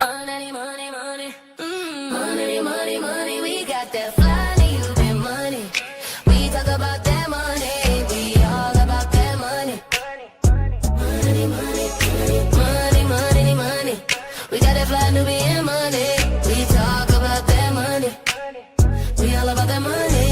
Money, money, money. Money, money, money. We got that Fly Nubian money. We talk about that money. We all about that money. Money, money, money. Money, money, money. We got that Fly Nubian money. We talk about that money. We all about that money.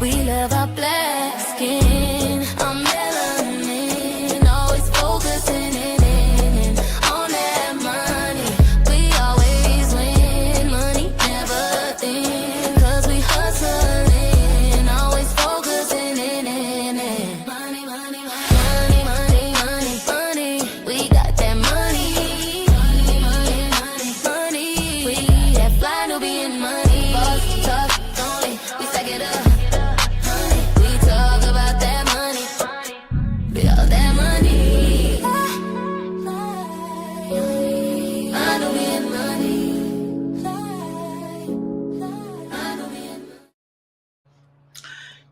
We love our black skin, our melanin, always focusing in on that money. We always win, money never thin, 'cause we hustling, always focusing in money, money, money, money, money, money. We got that money, money, money, money, money. We that Fly Nubian money, boss talk only, we stack it up.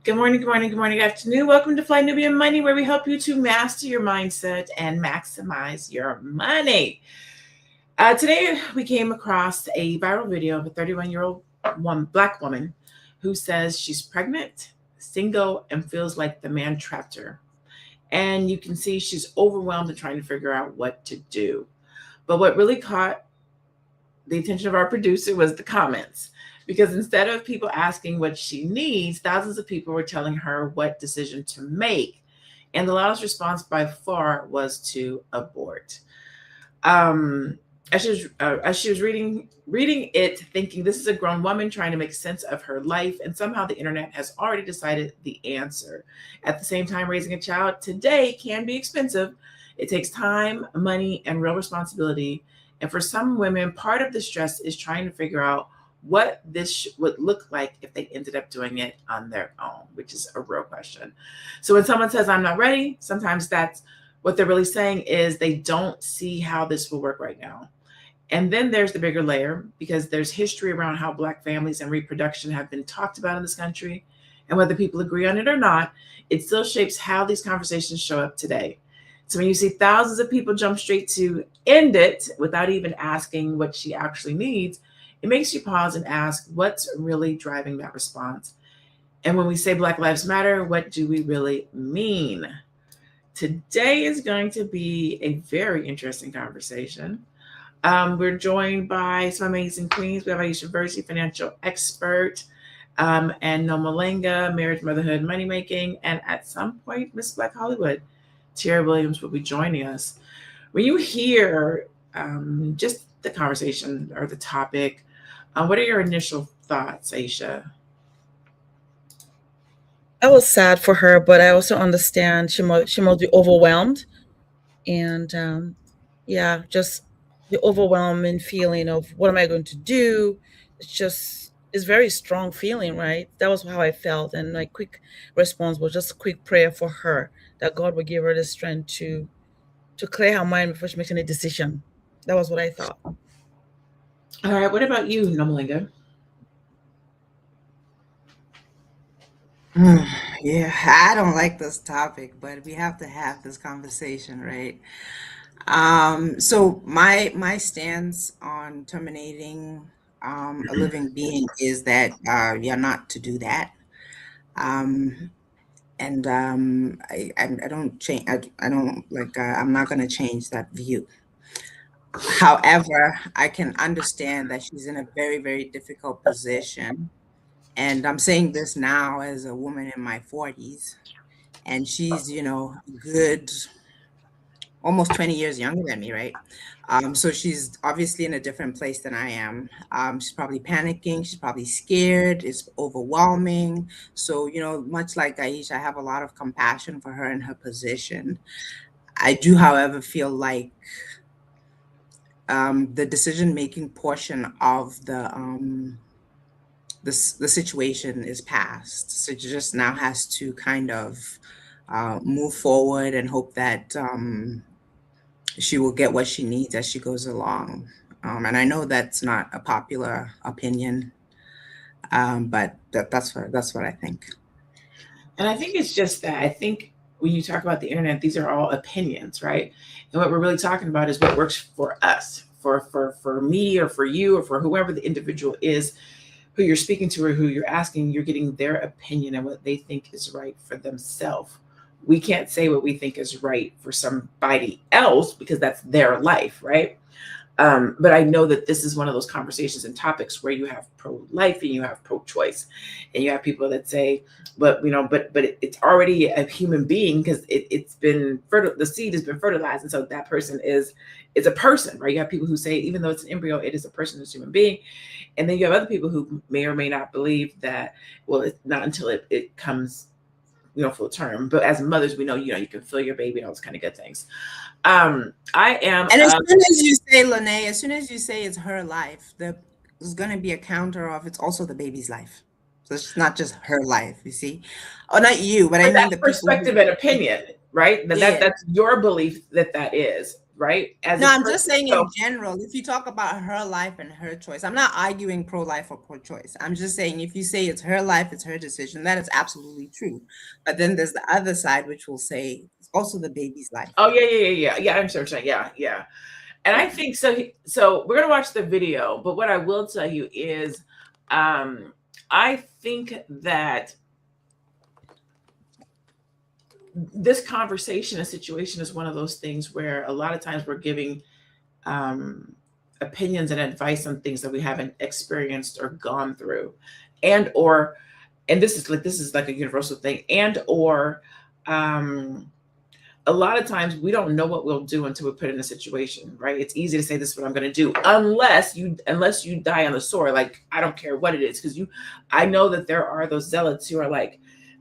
Good morning, good morning, good morning, good afternoon. Welcome to Fly Nubian Money, where we help you to master your mindset and maximize your money. Today, we came across a viral video of a 31-year-old Black woman who says she's pregnant, single, and feels like the man trapped her. And you can see she's overwhelmed and trying to figure out what to do. But what really caught the attention of our producer was the comments. Because instead of people asking what she needs, thousands of people were telling her what decision to make. And the loudest response by far was to abort. As she was reading it, thinking this is a grown woman trying to make sense of her life, and somehow the internet has already decided the answer. At the same time, raising a child today can be expensive. It takes time, money, and real responsibility. And for some women, part of the stress is trying to figure out what this would look like if they ended up doing it on their own, which is a real question. So when someone says, I'm not ready, sometimes that's what they're really saying is they don't see how this will work right now. And then there's the bigger layer, because there's history around how Black families and reproduction have been talked about in this country. And whether people agree on it or not, it still shapes how these conversations show up today. So when you see thousands of people jump straight to end it without even asking what she actually needs, it makes you pause and ask, what's really driving that response? And when we say Black Lives Matter, what do we really mean? Today is going to be a very interesting conversation. We're joined by some amazing queens. We have Aisha, financial expert, and Nomalanga, marriage, motherhood, money making, and at some point, Miss Black Hollywood, Tierra Williams, will be joining us. When you hear just the conversation or the topic, what are your initial thoughts, Aisha? I was sad for her, but I also understand she must be overwhelmed, and just the overwhelming feeling of what am I going to do? It's very strong feeling, right? That was how I felt, and my quick response was just a quick prayer for her that God would give her the strength to clear her mind before she makes any decision. That was what I thought. All right, what about you, Nomalanga? Yeah, I don't like this topic, but we have to have this conversation, right? So my stance on terminating a living being is that you're not to do that. And I don't change. I don't like. I'm not going to change that view. However, I can understand that she's in a very, very difficult position. And I'm saying this now as a woman in my 40s, and she's, good, almost 20 years younger than me, right? So she's obviously in a different place than I am. She's probably panicking. She's probably scared. It's overwhelming. So, much like Aisha, I have a lot of compassion for her in her position. I do, however, feel like the decision-making portion of the situation is past. So she just now has to kind of move forward and hope that she will get what she needs as she goes along. And I know that's not a popular opinion, but that's what I think. And I think it's just that. I think when you talk about the internet, these are all opinions, right? And what we're really talking about is what works for us, for me or for you or for whoever the individual is who you're speaking to or who you're asking. You're getting their opinion and what they think is right for themselves. We can't say what we think is right for somebody else because that's their life, right? But I know that this is one of those conversations and topics where you have pro-life and you have pro-choice, and you have people that say, but it's already a human being because it's been the seed has been fertilized, and so that person is a person, right? You have people who say even though it's an embryo, it is a person, it's a human being, and then you have other people who may or may not believe that. Well, it's not until it comes, full term. But as mothers, we know, you can feel your baby and all those kind of good things. I am. And as soon as you say, LaNée, as soon as you say it's her life, there's going to be a counter of it's also the baby's life. So it's not just her life, you see? Oh, not you, but I mean the perspective and opinion, right? That's your belief that is, right? I'm just saying in general, if you talk about her life and her choice, I'm not arguing pro-life or pro-choice. I'm just saying if you say it's her life, it's her decision, that is absolutely true. But then there's the other side, which will say it's also the baby's life. Oh, yeah. I'm sorry. Yeah. And I think so. So we're going to watch the video, but what I will tell you is, I think that this conversation and situation is one of those things where a lot of times we're giving opinions and advice on things that we haven't experienced or gone through, and this is like a universal thing, a lot of times we don't know what we'll do until we're put in a situation, right? It's easy to say this is what I'm going to do, unless you die on the sword. Like, I don't care what it is, because I know that there are those zealots who are like,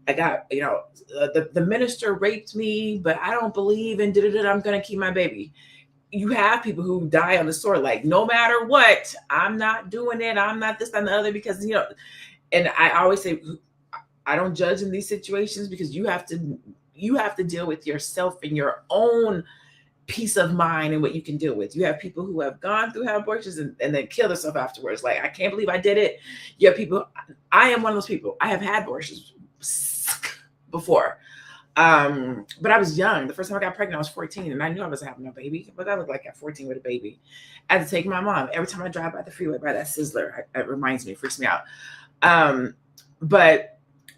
I got, the minister raped me, but I don't believe in I'm going to keep my baby. You have people who die on the sword, like, no matter what, I'm not doing it. I'm not this, and the other, because, and I always say, I don't judge in these situations, because you have to deal with yourself and your own peace of mind and what you can deal with. You have people who have gone through abortions and then kill themselves afterwards. Like, I can't believe I did it. You have people, I am one of those people. I have had abortions before. But I was young. The first time I got pregnant, I was 14, and I knew I wasn't having no baby. But I looked like at 14 with a baby. I had to take my mom. Every time I drive by the freeway, by that Sizzler, it reminds me, it freaks me out. But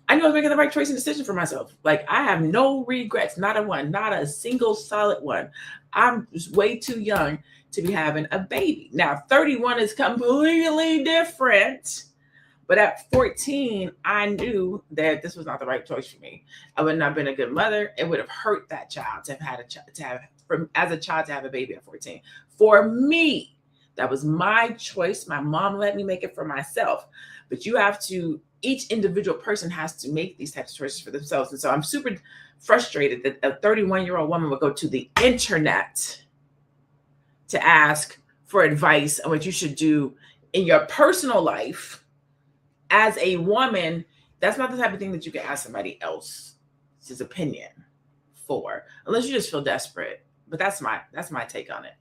I knew I was making the right choice and decision for myself. Like, I have no regrets, not a single solid one. I'm just way too young to be having a baby. Now, 31 is completely different. But at 14, I knew that this was not the right choice for me. I would not have been a good mother. It would have hurt that child to have a baby at 14. For me, that was my choice. My mom let me make it for myself. But each individual person has to make these types of choices for themselves. And so I'm super frustrated that a 31-year-old woman would go to the internet to ask for advice on what you should do in your personal life. As a woman, that's not the type of thing that you can ask somebody else's opinion for, unless you just feel desperate. But that's my take on it.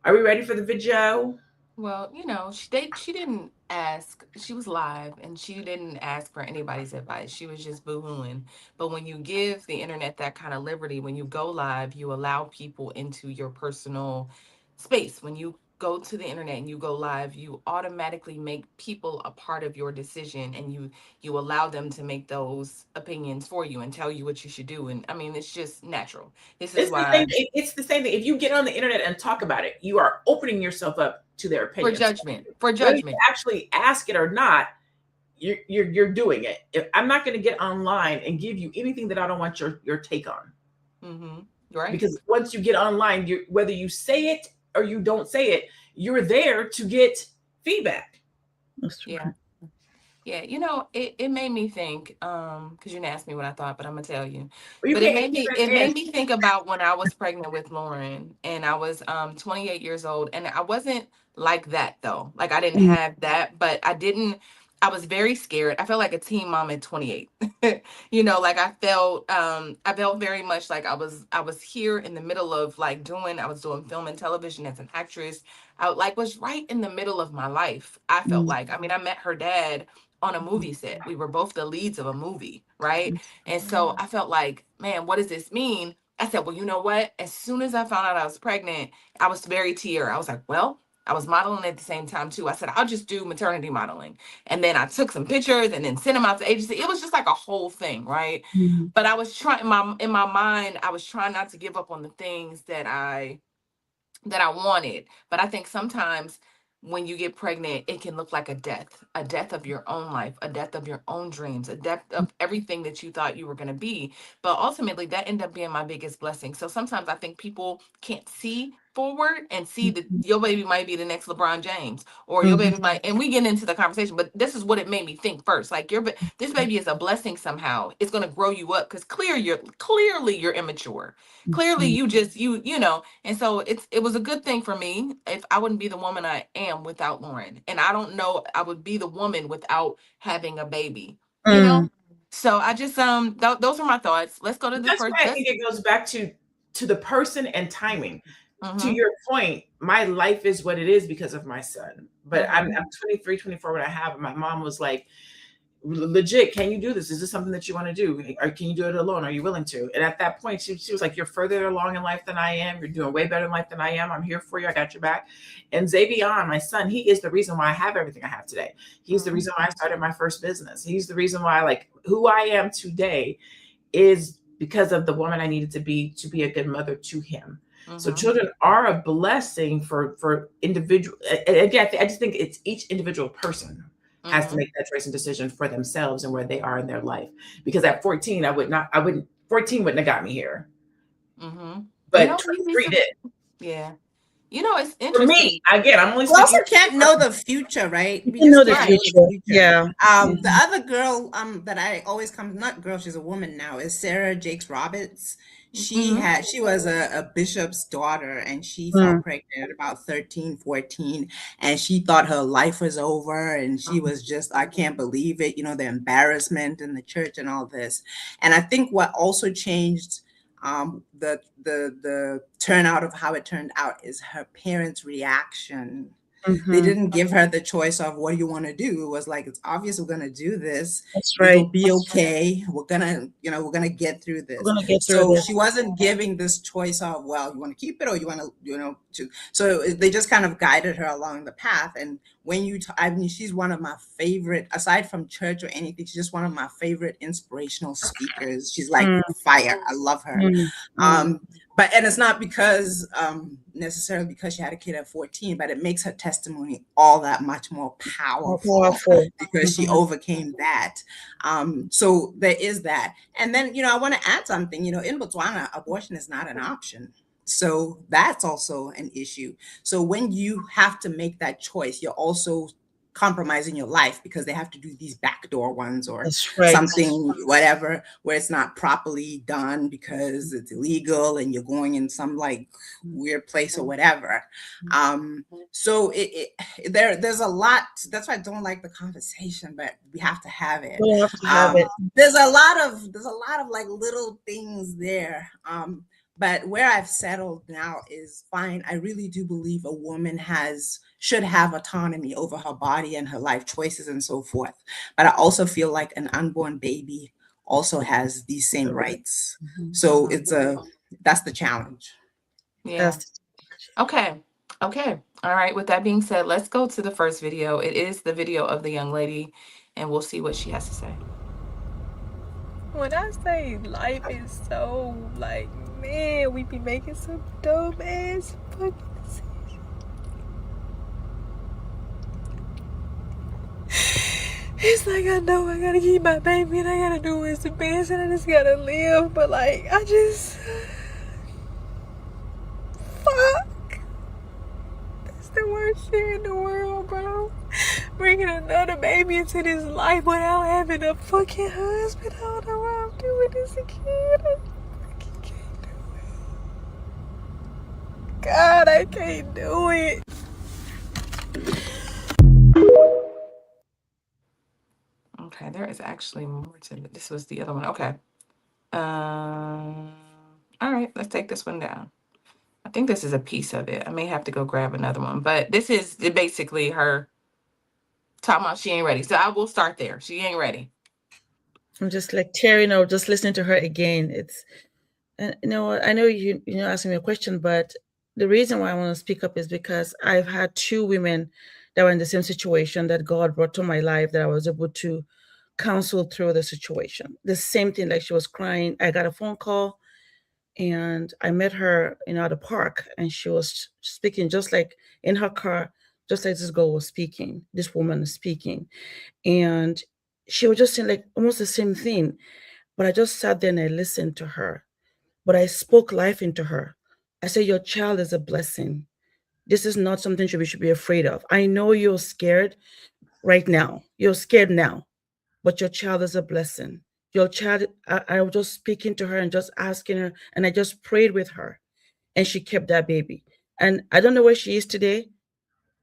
Are we ready for the video? Well, she didn't ask. She was live, and she didn't ask for anybody's advice. She was just boo-hooing. But when you give the internet that kind of liberty, when you go live, you allow people into your personal space. When you go to the internet and you go live, you automatically make people a part of your decision, and you allow them to make those opinions for you and tell you what you should do. And I mean, it's just natural. It's the same thing. If you get on the internet and talk about it, you are opening yourself up to their opinion. For judgment. Whether you actually ask it or not, you're doing it. If I'm not going to get online and give you anything that I don't want your take on. Mm-hmm. Right. Because once you get online, whether you say it or you don't say it, you're there to get feedback. That's true. Yeah. It made me think, because you didn't ask me what I thought, but I'm gonna tell you. But it made me think about when I was pregnant with Lauren, and I was 28 years old, and I wasn't like that though. Like, I didn't have that, but I was very scared. I felt like a teen mom at 28. Like I felt very much like I was here in the middle of I was doing film and television as an actress. I was right in the middle of my life. I felt like, I met her dad on a movie set. We were both the leads of a movie, right? And so I felt like man, what does this mean? I said, well, you know what? As soon as I found out I was pregnant, I was very tear. I was like, well, I was modeling at the same time too. I said, I'll just do maternity modeling. And then I took some pictures and then sent them out to agency. It was just like a whole thing, right? Mhm. But I was trying, in my mind, I was trying not to give up on the things that I wanted. But I think sometimes when you get pregnant, it can look like a death of your own life, a death of your own dreams, a death of everything that you thought you were going to be. But ultimately, that ended up being my biggest blessing. So sometimes I think people can't see forward and see that your baby might be the next LeBron James, or your baby might, and we get into the conversation, but this is what it made me think first. Like this baby is a blessing somehow. It's going to grow you up, because clearly you're immature. Clearly you know, and so it was a good thing for me. If I wouldn't be the woman I am without Lauren, and I don't know I would be the woman without having a baby, you know. So I just those are my thoughts. Let's go to the That's first. why I think it goes back to the person and timing. To Mhm. your point, my life is what it is because of my son. But I'm 23, 24 when I have him. My mom was like, legit, can you do this? Is this something that you want to do? Or can you do it alone? Are you willing to? And at that point, she was like, you're further along in life than I am. You're doing way better in life than I am. I'm here for you. I got your back. And Xavier, my son, he is the reason why I have everything I have today. He's the reason why I started my first business. He's the reason why, like, who I am today is because of the woman I needed to be a good mother to him. So children are a blessing for individual. Again, I just think it's each individual person has to make that choice and decision for themselves and where they are in their life. Because at 14, 14 wouldn't have got me here. But 23 did. Yeah. You know, it's interesting. For me, again, I'm only You also can't know the future, right? We just know the future. Yeah. The other girl that I always come, not girl, she's a woman now, is Sarah Jakes Roberts. She was a bishop's daughter, and she fell pregnant at about 13, 14, and she thought her life was over, and she was just, I can't believe it, you know, the embarrassment in the church and all this. And I think what also changed the turnout of how it turned out is her parents' reaction. They didn't give her the choice of what do you want to do. It was like, it's obvious we're gonna do this. That's right. It'll be okay. We're gonna get through this. So she wasn't giving this choice of, well, you want to keep it or you want to, so they just kind of guided her along the path. And when I mean, she's one of my favorite, aside from church or anything, she's just one of my favorite inspirational speakers. She's like fire. I love her. But and it's not because necessarily because she had a kid at 14, but it makes her testimony all that much more powerful because she overcame that. So there is that. And then, you know, I want to add something. You know, in Botswana, abortion is not an option. So that's also an issue. So when you have to make that choice, you're also compromising your life because they have to do these backdoor ones or something, whatever, where it's not properly done because it's illegal and you're going in some like weird place or whatever. So there's a lot. That's why I don't like the conversation, but we have to have it. There's a lot of like little things there. But where I've settled now is fine. I really do believe a woman should have autonomy over her body and her life choices and so forth. But I also feel like an unborn baby also has these same rights. So that's the challenge. Yeah. Okay. All right. With that being said, let's go to the first video. It is the video of the young lady, and we'll see what she has to say. When I say life is so like, man, we be making some dumb ass fucking decisions. It's like, I know I gotta keep my baby and I gotta do what's the best and I just gotta live, but like, I just fuck. That's the worst thing in the world, bro. Bringing another baby into this life without having a fucking husband. I don't know why I'm doing this again. I fucking can't do it. God, I can't do it. Okay, there is actually more to it. This was the other one. Okay. All right, let's take this one down. I think this is a piece of it. I may have to go grab another one, but this is basically her talking about she ain't ready. So I will start there. She ain't ready. I'm just like tearing up just listening to her again. It's, and I know you asking me a question, but the reason why I want to speak up is because I've had two women that were in the same situation that God brought to my life that I was able to counsel through the situation. The same thing, like she was crying. I got a phone call and I met her, at the park, and she was speaking just like in her car, just like this girl was speaking, this woman is speaking. And she was just saying like almost the same thing. But I just sat there and I listened to her. But I spoke life into her. I said, your child is a blessing. This is not something we should be afraid of. I know you're scared right now. You're scared now, but your child is a blessing. Your child, I was just speaking to her and just asking her, and I just prayed with her, and she kept that baby. And I don't know where she is today,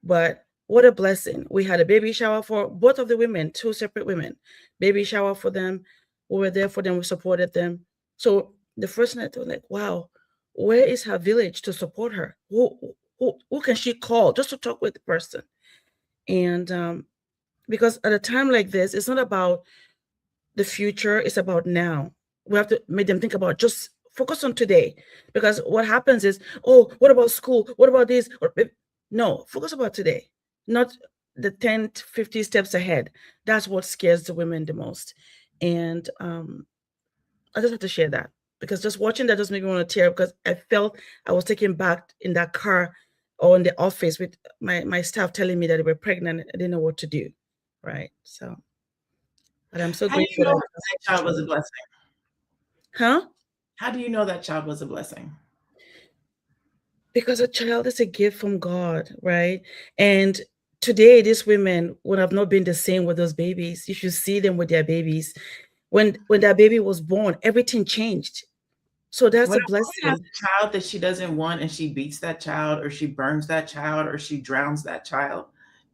but what a blessing. We had a baby shower for both of the women, two separate women, baby shower for them. We were there for them. We supported them. So the first night I was like, wow, where is her village to support her? Who can she call just to talk with the person? And because at a time like this, it's not about the future, it's about now. We have to make them think about just focus on today. Because what happens is, oh, what about school? What about this? No, focus about today, not the 10, 50 steps ahead. That's what scares the women the most. And I just have to share that because just watching that just made me want to tear up because I felt I was taken back in that car or in the office with my staff telling me that they were pregnant. I didn't know what to do. Right. So, but I'm so How do grateful you know that child was a blessing? Huh? How do you know that child was a blessing? Because a child is a gift from God, right? And today, these women would have not been the same with those babies. You should see them with their babies. When that baby was born, everything changed. So that's a blessing. Has a child that she doesn't want and she beats that child or she burns that child or she drowns that child.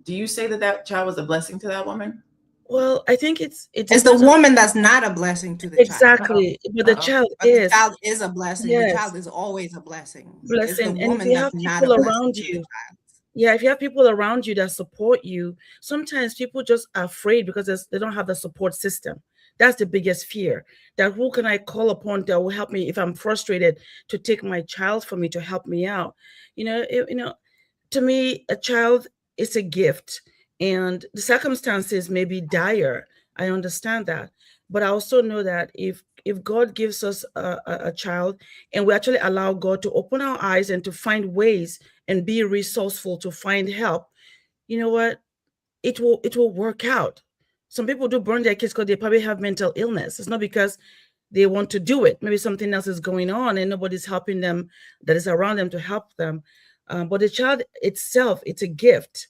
Do you say that child was a blessing to that woman? Well, I think it's the woman that's not a blessing to the child. Exactly. But the child is. The child is a blessing. Yes. The child is always a blessing. Blessing. It's the And woman if you have that's not people a blessing around to the you, child. yeah, if you have people around you that support you, sometimes people just are afraid because they don't have the support system. That's the biggest fear. That who can I call upon that will help me if I'm frustrated to take my child for me to help me out? To me, a child is a gift, and the circumstances may be dire. I understand that, but I also know that if God gives us a child and we actually allow God to open our eyes and to find ways and be resourceful to find help, you know what? It will work out. Some people do burn their kids because they probably have mental illness. It's not because they want to do it. Maybe something else is going on and nobody's helping them that is around them to help them. But the child itself, it's a gift,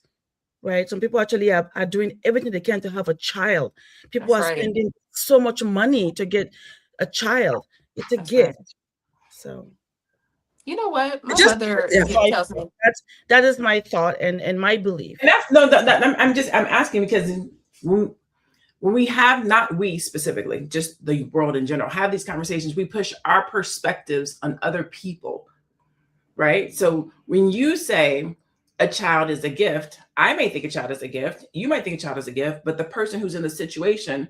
right? Some people actually are doing everything they can to have a child. People are spending so much money to get a child. It's a gift. Right. So, you know what? My mother tells me that is my thought and my belief. And I'm asking because when we have, not we specifically, just the world in general, have these conversations, we push our perspectives on other people, right? So when you say a child is a gift, I may think a child is a gift, you might think a child is a gift, but the person who's in the situation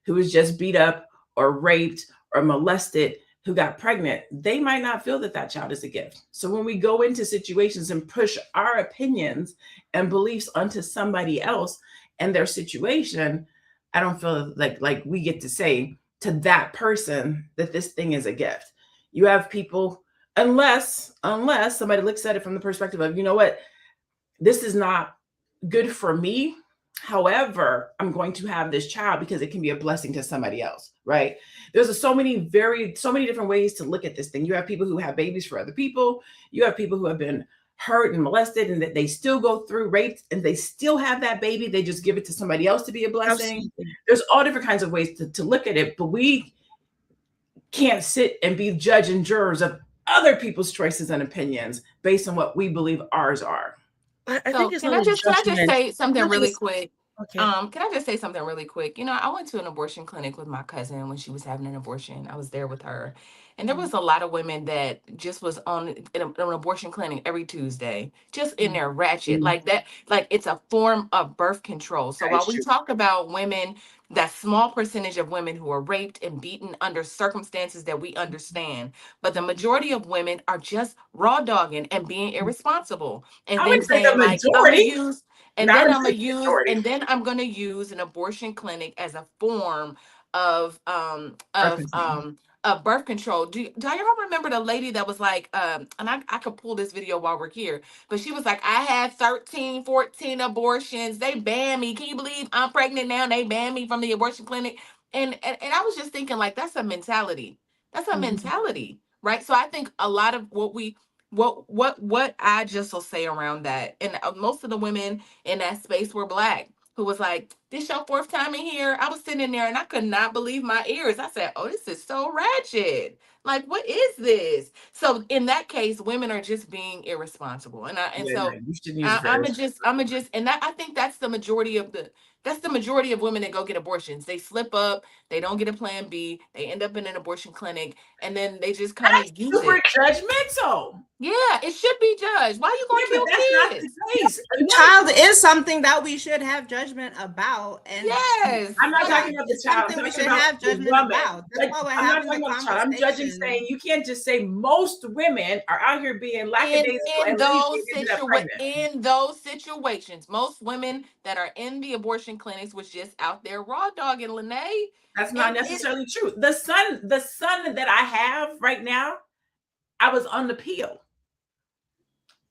who is just beat up or raped or molested, who got pregnant, they might not feel that child is a gift. So when we go into situations and push our opinions and beliefs onto somebody else and their situation, I don't feel like we get to say to that person that this thing is a gift. You have people, unless somebody looks at it from the perspective of, you know what, this is not good for me. However, I'm going to have this child because it can be a blessing to somebody else, right? There's so many different ways to look at this thing. You have people who have babies for other people. You have people who have been hurt and molested and that they still go through rape and they still have that baby. They just give it to somebody else to be a blessing. Absolutely. There's all different kinds of ways to look at it, but we can't sit and be judge and jurors of other people's choices and opinions based on what we believe ours are. I think it's can I just say something really quick? Okay. Can I just say something really quick? I went to an abortion clinic with my cousin when she was having an abortion. I was there with her. And there was a lot of women that just was on an abortion clinic every Tuesday, just in there ratchet like that. Like it's a form of birth control. So while we talk about women that small percentage of women who are raped and beaten under circumstances that we understand. But the majority of women are just raw dogging and being irresponsible, and I then wouldn't say the saying like, I'm gonna majority. use, No, I wouldn't say the majority. and then I'm gonna use an abortion clinic as a form of Birth control. birth control. Do y'all remember the lady that was like, and I could pull this video while we're here, but she was like, I had 13, 14 abortions. They banned me. Can you believe I'm pregnant now? They banned me from the abortion clinic. And I was just thinking, like, that's a mentality. That's a mentality, right? So I think a lot of what I just will say around that, and most of the women in that space were Black, who was like, this your fourth time in here? I was sitting in there and I could not believe my ears. I said, oh, this is so ratchet. Like, what is this? So in that case, women are just being irresponsible. And Yeah, no, so you shouldn't use I'm a just, and that, I think that's the majority of women that go get abortions. They slip up, they don't get a plan B, they end up in an abortion clinic, and then they just kind of use super it. judgmental. Yeah, it should be judged. Why are you going to kill that's kids? Not the case. The child is something that we should have judgment about. And yes, I'm not talking about the child. Something we should have judgment about. That's why we're having the conversation. I'm judging, saying you can't just say most women are out here being lackadaisical in those situations. Most women that are in the abortion clinics was just out there raw dogging, LaNée. That's not necessarily true. The son that I have right now, I was on the pill.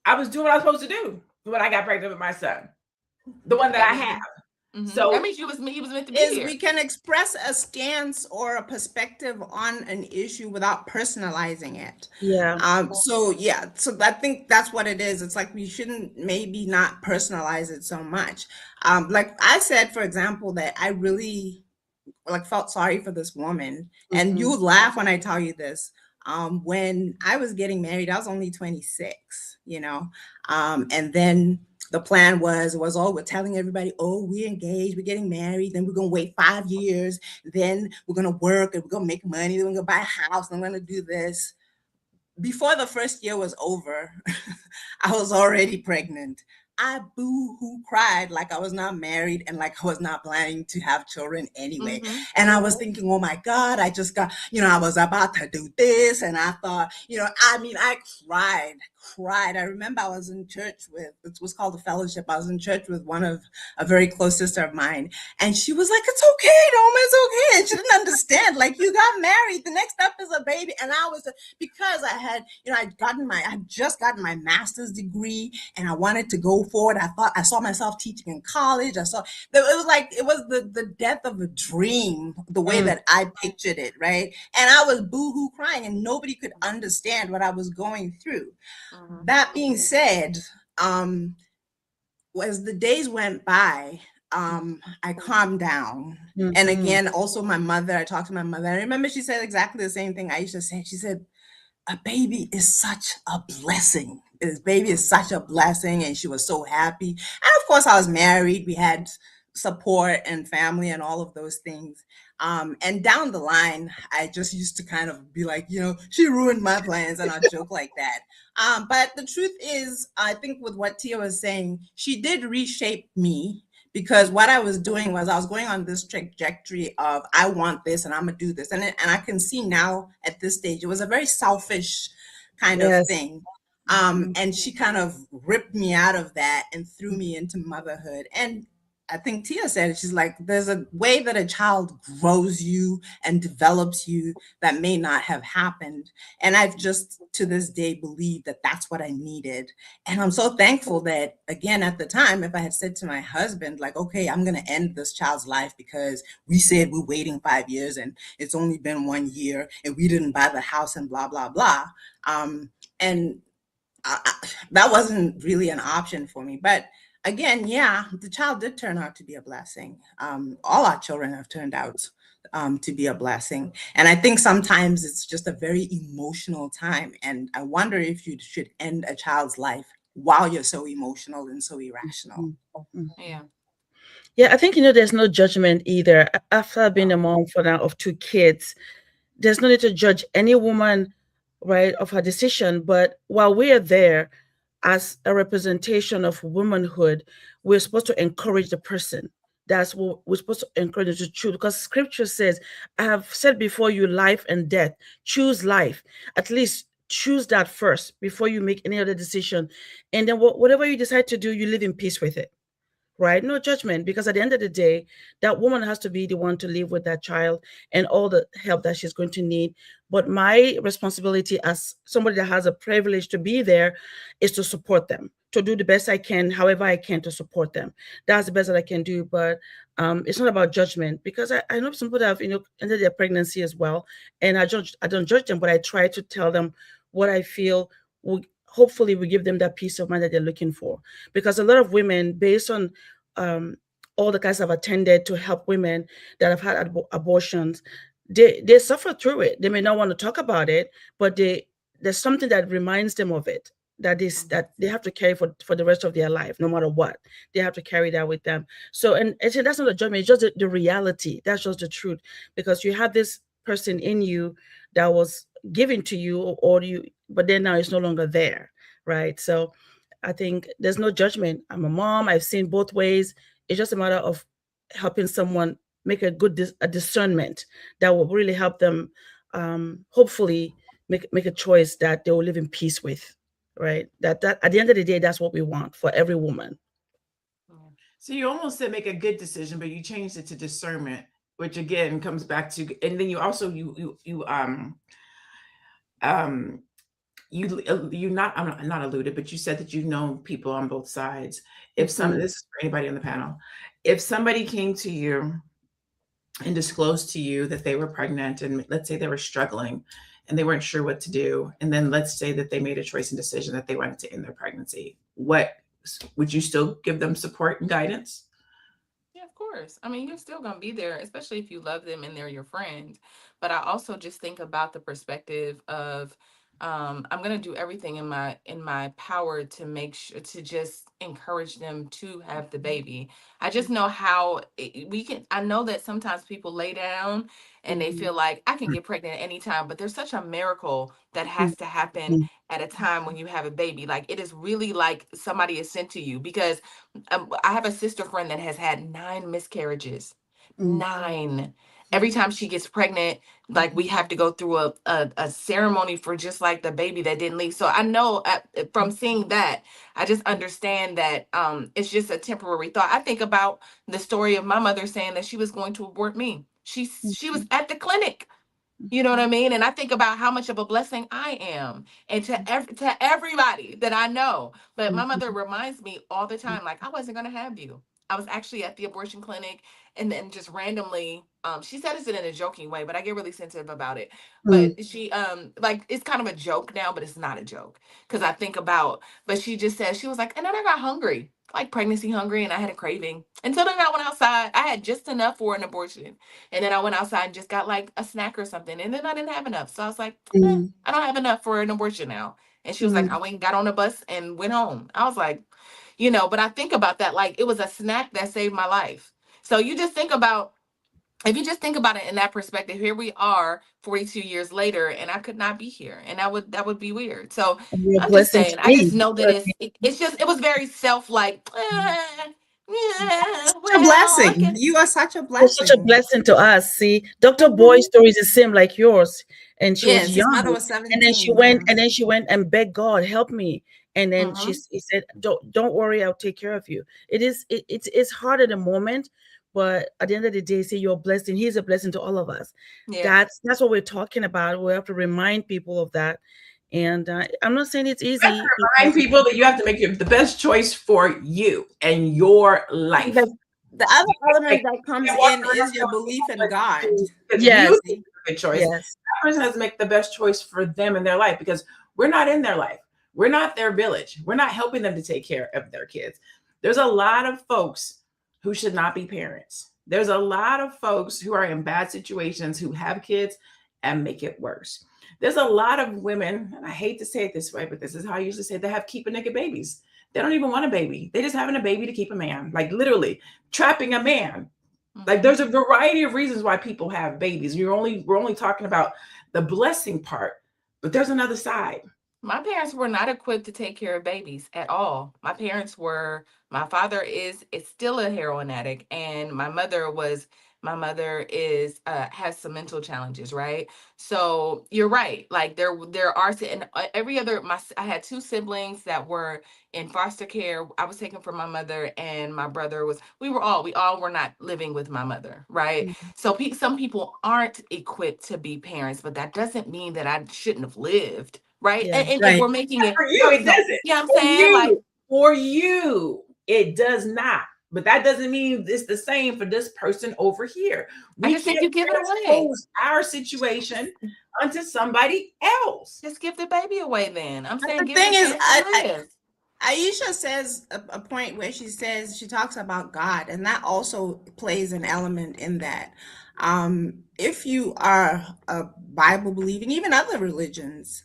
I was doing what I was supposed to do when I got pregnant with my son, the one that I have. Mm-hmm. So that means he was meant to be here. We can express a stance or a perspective on an issue without personalizing it. Yeah. So I think that's what it is. It's like we shouldn't maybe not personalize it so much. Like I said, for example, that I really felt sorry for this woman, and you would laugh when I tell you this. When I was getting married, I was only 26, and then the plan was, we're telling everybody, oh, we're engaged, we're getting married, then we're going to wait 5 years, then we're going to work and we're going to make money, then we're going to buy a house, and we're going to do this. Before the first year was over, I was already pregnant. I boo-hoo cried like I was not married and like I was not planning to have children anyway. And I was thinking, oh my God, I just got, I was about to do this. And I thought, I cried. I remember I was in church it was called a fellowship. I was in church with a very close sister of mine. And she was like, it's okay, Norma, it's okay. And she didn't understand, like, you got married. The next step is a baby. And I was, because I had, I'd just gotten my master's degree and I wanted to go forward. I saw myself teaching in college. It was the death of a dream, the way that I pictured it, right? And I was boo-hoo crying and nobody could understand what I was going through. That being said, as the days went by, I calmed down. And again, also I talked to my mother. I remember she said exactly the same thing Aisha said. She said, a baby is such a blessing. This baby is such a blessing. And she was so happy. And of course, I was married. We had support and family and all of those things. And down the line, I just used to kind of be like, she ruined my plans, and I joke like that. But the truth is, I think with what Tia was saying, she did reshape me, because what I was doing was I was going on this trajectory of, I want this and I'm gonna do this. And I can see now at this stage, it was a very selfish kind of thing. And she kind of ripped me out of that and threw me into motherhood. And I think Tia said it, she's like, there's a way that a child grows you and develops you that may not have happened. And I've just to this day believed that that's what I needed. And I'm so thankful that, again, at the time, if I had said to my husband, like, okay, I'm going to end this child's life because we said we're waiting 5 years and it's only been 1 year and we didn't buy the house and blah, blah, blah. That wasn't really an option for me. But again, the child did turn out to be a blessing. All our children have turned out to be a blessing. And I think sometimes it's just a very emotional time. And I wonder if you should end a child's life while you're so emotional and so irrational. Yeah, I think, there's no judgment either. After being a mom for now of 2 kids, there's no need to judge any woman, right, of her decision. But while we are there, as a representation of womanhood, we're supposed to encourage the person, That's what we're supposed to encourage you to choose, because scripture says, I have said before you life and death. Choose life. At least choose that first before you make any other decision. And then whatever you decide to do, you live in peace with it. Right? No judgment, because at the end of the day, that woman has to be the one to live with that child and all the help that she's going to need. But my responsibility as somebody that has a privilege to be there is to support them, to do the best I can, however I can, to support them. That's the best that I can do. But it's not about judgment, because I know some people that have, ended their pregnancy as well, and I don't judge them, but I try to tell them what I feel will hopefully we give them that peace of mind that they're looking for. Because a lot of women, based on all the guys I've attended to help women that have had abortions, they suffer through it. They may not want to talk about it, but there's something that reminds them of it, that they have to carry for the rest of their life, no matter what. They have to carry that with them. So, and so that's not a judgment, it's just the reality. That's just the truth, because you have this person in you that was given to you, but then now it's no longer there, right? So I think there's no judgment. I'm a mom. I've seen both ways. It's just a matter of helping someone make a good discernment that will really help them, hopefully make a choice that they will live in peace with, right? That at the end of the day, that's what we want for every woman. So you almost said make a good decision, but you changed it to discernment, which again comes back to, and then you also I'm not alluded, but you said that you've known people on both sides. If this is for anybody on the panel, if somebody came to you and disclosed to you that they were pregnant, and let's say they were struggling and they weren't sure what to do, and then let's say that they made a choice and decision that they wanted to end their pregnancy, what would you still give them support and guidance? Yeah, of course. I mean, you're still going to be there, especially if you love them and they're your friend. But I also just think about the perspective of, I'm going to do everything in my power to make sure to just encourage them to have the baby. I just know how I know that sometimes people lay down and they feel like I can get pregnant at any time, but there's such a miracle that has to happen at a time when you have a baby. Like, it is really like somebody is sent to you, because I have a sister friend that has had 9 miscarriages. 9. Every time she gets pregnant, like, we have to go through a ceremony for just like the baby that didn't leave. So I know from seeing that, I just understand that it's just a temporary thought. I think about the story of my mother saying that she was going to abort me. She was at the clinic. You know what I mean? And I think about how much of a blessing I am, and to everybody that I know. But my mother reminds me all the time, like, I wasn't going to have you. I was actually at the abortion clinic, and then just randomly, she said it in a joking way, but I get really sensitive about it. But she, like, it's kind of a joke now, but it's not a joke, because I think about, but she just said, she was like, and then I got hungry, like pregnancy hungry, and I had a craving. And so then I went outside. I had just enough for an abortion. And then I went outside and just got like a snack or something. And then I didn't have enough. So I was like, I don't have enough for an abortion now. And she was like, I went and got on a bus and went home. I was like, but I think about that, like, it was a snack that saved my life. So you just think about, if you just think about it in that perspective, here we are 42 years later, and I could not be here. And that would be weird. So I'm just saying, I just know that it was very self, a blessing. You are such a blessing. It's such a blessing to us. See, Dr. Boy's story is the same like yours. And she was young. His mother was 17. And then she went and begged God, help me. And then he said, don't worry, I'll take care of you. It's hard at the moment, but at the end of the day, see, you're blessed, and he's a blessing to all of us. Yeah. That's what we're talking about. We have to remind people of that. And I'm not saying it's easy. Remind people that you have to make the best choice for you and your life. The other element that comes in is your belief in God. Yes. You make a good choice. Yes. That person has to make the best choice for them in their life, because we're not in their life. We're not their village. We're not helping them to take care of their kids. There's a lot of folks who should not be parents. There's a lot of folks who are in bad situations who have kids and make it worse. There's a lot of women, and I hate to say it this way, but this is how I usually say it, they have keep a nigga babies. They don't even want a baby. They're just having a baby to keep a man, like literally trapping a man. Like, there's a variety of reasons why people have babies. We're only talking about the blessing part, but there's another side. My parents were not equipped to take care of babies at all. My father is still a heroin addict, and my mother is has some mental challenges, right? So you're right. Like there are and every other I had two siblings that were in foster care. I was taken from my mother, and my brother was. We all were not living with my mother, right? So some people aren't equipped to be parents, but that doesn't mean that I shouldn't have lived. Right. Yeah. And we're making it For you, it personal. doesn't. Yeah, I'm For saying like for you, it does not. But that doesn't mean it's the same for this person over here. I We just think can't you give it away. transpose our situation onto somebody else. Just give the baby away then. I'm saying The give thing it a is, chance to live. Aisha says a point where she says she talks about God, and that also plays an element in that. If you are a Bible believing, even other religions,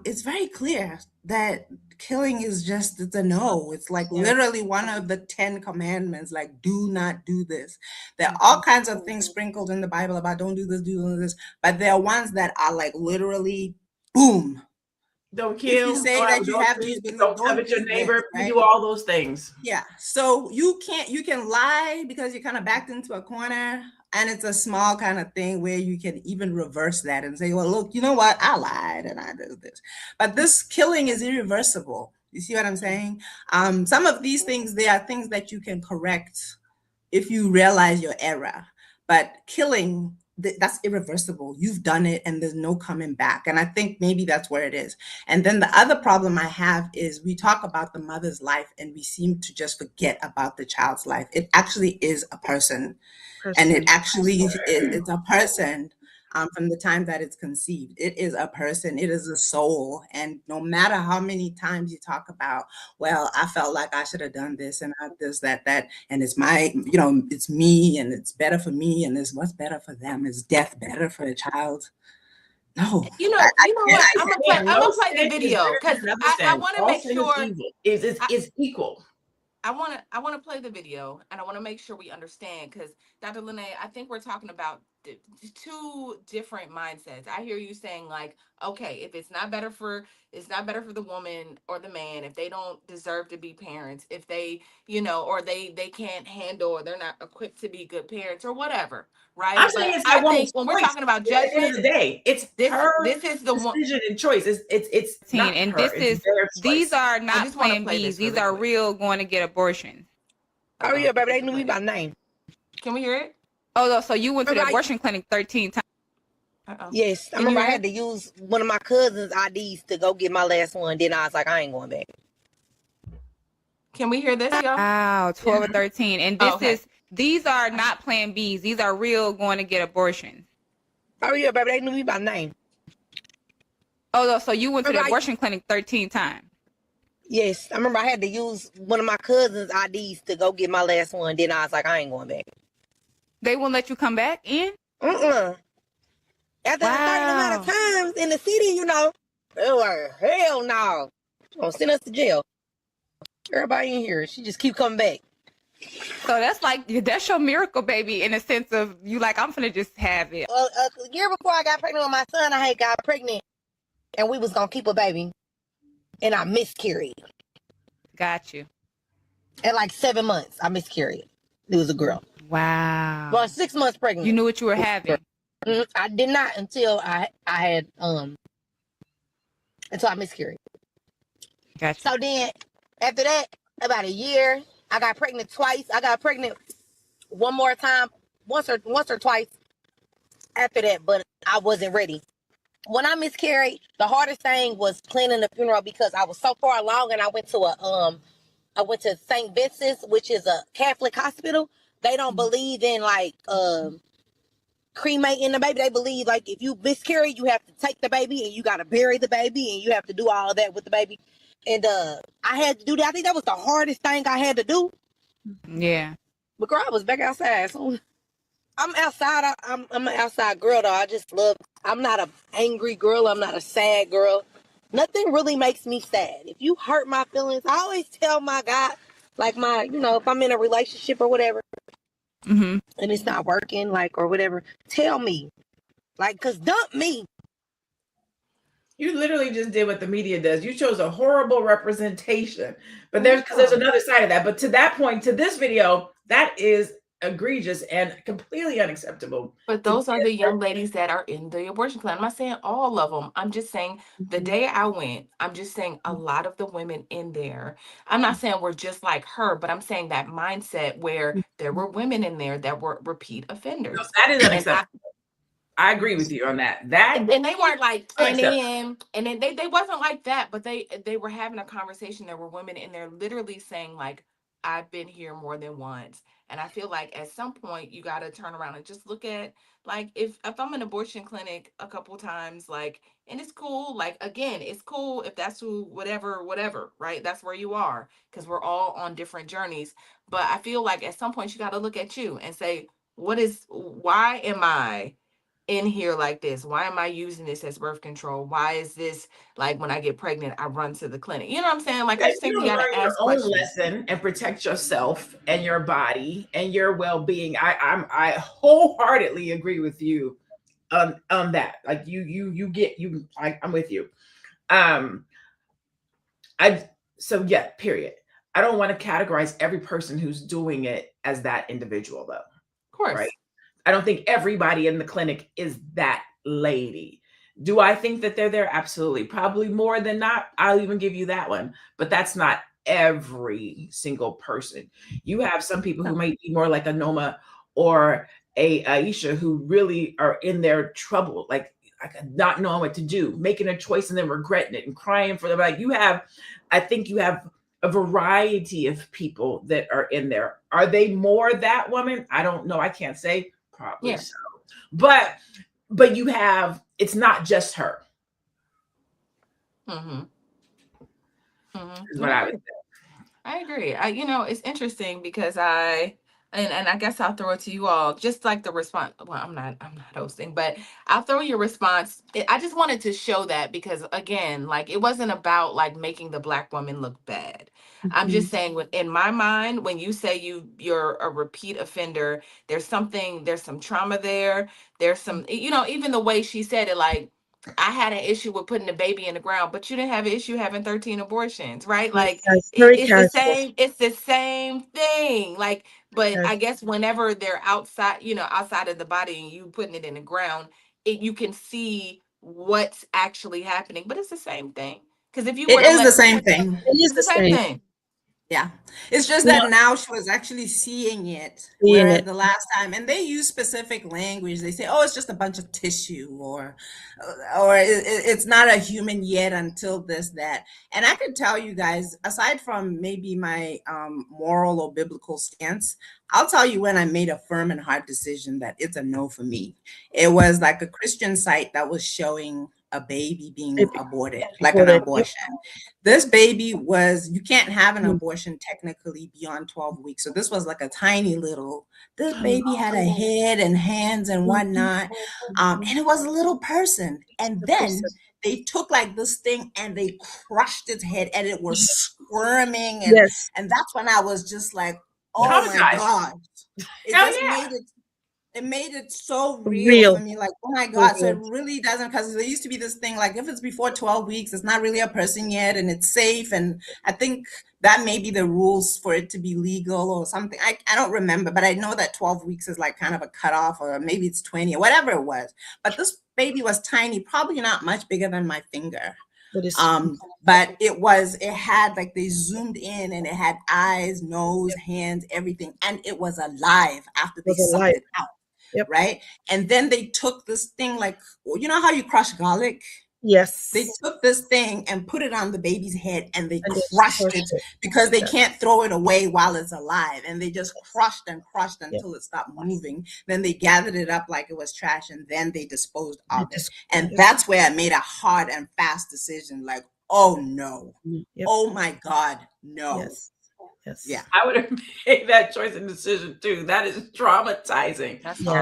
it's very clear that killing is just it's a no. It's like literally one of the 10 commandments, like do not do this. There are all kinds of things sprinkled in the Bible about don't do this, but there are ones that are like literally boom. Don't If you kill, say don't have that you have adultery, these beliefs, don't don't covet your do this, neighbor. We right? do all those things. Yeah. So you can lie because you're kind of backed into a corner, and it's a small kind of thing where you can even reverse that and say, well, look, you know what? I lied and I did this. But this killing is irreversible. You see what I'm saying? Some of these things, they are things that you can correct if you realize your error. But killing, that's irreversible. You've done it and there's no coming back. And I think maybe that's where it is. And then the other problem I have is we talk about the mother's life and we seem to just forget about the child's life. It actually is a person. And it actually it's a person from the time that it's conceived. It is a person, it is a soul. And no matter how many times you talk about, well, I felt like I should have done this and this, that, and it's my, it's me and it's better for me and it's what's better for them. Is death better for the child? No. You know what? I'm gonna play the sin is video better because than another I sin. want to All make sin sure is evil. Is equal. I want to play the video, and I want to make sure we understand, because Dr. LaNée, I think we're talking about two different mindsets. I hear you saying like, okay, if it's not better for the woman or the man, if they don't deserve to be parents, if they, or they can't handle, or they're not equipped to be good parents or whatever, right? I'm saying it's that woman's when choice. we're talking about At the end judgment, of the day, it's her this is the one decision and choice. It's not And her. It's their choice. these are not just wanna plan play Bs. this These really are quick. real going to get abortions. Oh yeah, baby, they knew me by name. Can we hear it? Oh, no, so you went to the Right. abortion clinic 13 times. Yes, I remember I had to use one of my cousin's IDs to go get my last one. Then I was like, I ain't going back. Can we hear this, y'all? Wow, 12 or 13. And these are not plan Bs. These are real going to get abortions. Oh yeah, baby, they knew me by name. Oh, no, so you went to the Right. abortion clinic 13 times. Yes, I remember I had to use one of my cousin's IDs to go get my last one. Then I was like, I ain't going back. They won't let you come back in? After a certain amount of times in the city, they were hell no. Gonna send us to jail. Everybody in here, she just keep coming back. So that's your miracle, baby, in a sense of you like, I'm finna just have it. A year before I got pregnant with my son, I had got pregnant and we was gonna keep a baby. And I miscarried. Got you. At like 7 months, I miscarried. It was a girl. Wow. Well, 6 months pregnant. You knew what you were having. I did not until I had until I miscarried. Gotcha. So then after that, about a year, I got pregnant twice. I got pregnant one more time, once or twice after that, but I wasn't ready. When I miscarried, the hardest thing was planning the funeral because I was so far along, and I went to St. Vincent's, which is a Catholic hospital. They don't believe in cremating the baby. They believe like if you miscarry, you have to take the baby and you got to bury the baby and you have to do all of that with the baby. And I had to do that. I think that was the hardest thing I had to do. Yeah. But girl, I was back outside. So I'm outside. I'm an outside girl though. I just love. I'm not an angry girl. I'm not a sad girl. Nothing really makes me sad. If you hurt my feelings, I always tell my guy, like if I'm in a relationship or whatever, and it's not working, or whatever, tell me, cause dump me. You literally just did what the media does. You chose a horrible representation. But there's another side of that. But to that point, to this video, that is egregious and completely unacceptable. But those are the young ladies that are in the abortion clinic. I'm not saying all of them. I'm just saying the day I went, I'm just saying a lot of the women in there. I'm not saying we're just like her, but I'm saying that mindset where there were women in there that were repeat offenders. No, that is unacceptable. I agree with you on that. And they weren't like planning, and then they wasn't like that, but they were having a conversation. There were women in there literally saying like, I've been here more than once. And I feel like at some point you got to turn around and just look at like if I'm in an abortion clinic a couple times, like, and it's cool. Like, again, it's cool if that's who, whatever, right? That's where you are, because we're all on different journeys. But I feel like at some point you got to look at you and say, why am I in here like this? Why am I using this as birth control? Why is this like when I get pregnant, I run to the clinic? You know what I'm saying? Like, I just think we gotta ask your own questions. lesson and protect yourself and your body and your well-being. I wholeheartedly agree with you on that. Like I'm with you. Period. I don't want to categorize every person who's doing it as that individual though. Of course. Right? I don't think everybody in the clinic is that lady. Do I think that they're there? Absolutely. Probably more than not. I'll even give you that one. But that's not every single person. You have some people who might be more like a Noma or a Aisha who really are in their trouble, like not knowing what to do, making a choice and then regretting it and crying for them. Like I think you have a variety of people that are in there. Are they more that woman? I don't know. I can't say. Probably so. But you have, it's not just her. Is what I would say. I agree. It's interesting because and I guess I'll throw it to you all, just like the response. Well, I'm not hosting, but I'll throw your response. I just wanted to show that because again, like it wasn't about like making the Black woman look bad. I'm just saying, in my mind, when you say you're a repeat offender, there's some trauma there. There's some, even the way she said it, like, I had an issue with putting the baby in the ground, but you didn't have an issue having 13 abortions, right? Like it's the same thing. Like, but I guess whenever they're outside of the body and you putting it in the ground, you can see what's actually happening. But it's the same thing. Because if you it is the same thing. It is the same thing. Yeah, it's just that now she was actually seeing it, whereas the last time, and they use specific language. They say, "Oh, it's just a bunch of tissue," or it's not a human yet until this, that. And I can tell you guys, aside from maybe my moral or biblical stance, I'll tell you when I made a firm and hard decision that it's a no for me. It was like a Christian site that was showing a baby being aborted, like an abortion. This baby you can't have an abortion technically beyond 12 weeks. So this was like a tiny this baby had a head and hands and whatnot. And it was a little person. And then they took like this thing and they crushed its head and it was squirming. And that's when I was just like, oh my God. It made it so real for me, like, oh my God. So it really doesn't, because there used to be this thing, like if it's before 12 weeks, it's not really a person yet and it's safe. And I think that may be the rules for it to be legal or something. I don't remember, but I know that 12 weeks is like kind of a cutoff, or maybe it's 20 or whatever it was. But this baby was tiny, probably not much bigger than my finger. But it had like, they zoomed in and it had eyes, nose, hands, everything. And it was alive after they sucked it out. Right. And then they took this thing, like, you know how you crush garlic? Yes. They took this thing and put it on the baby's head and they crushed it because they can't throw it away while it's alive. And they just crushed until it stopped moving. Then they gathered it up like it was trash and then they disposed of it. And that's where I made a hard and fast decision. Like, oh no. Oh my God, no. Yeah, I would have made that choice and decision too. That is traumatizing.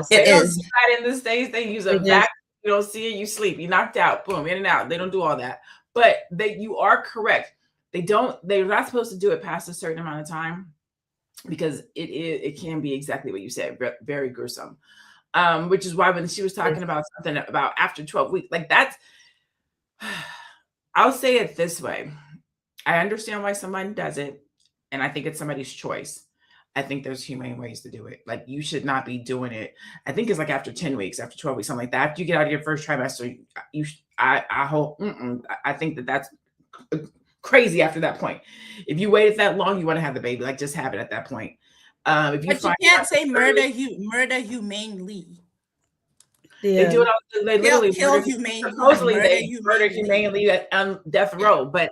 It is. In the States, they use a vacuum. You don't see it, you sleep. You knocked out, boom, in and out. They don't do all that. But you are correct. They're not supposed to do it past a certain amount of time because it can be exactly what you said, very gruesome. Which is why when she was talking about something about after 12 weeks, like that's I'll say it this way. I understand why someone does it, and I think it's somebody's choice. I think there's humane ways to do it. Like, you should not be doing it. I think it's like after 10 weeks, after 12 weeks, something like that. After you get out of your first trimester, I think that's crazy after that point. If you waited that long, you want to have the baby, like, just have it at that point. But you can't say murder humanely. They do it all. They literally kill humanely. Supposedly they murder humanely at death row. But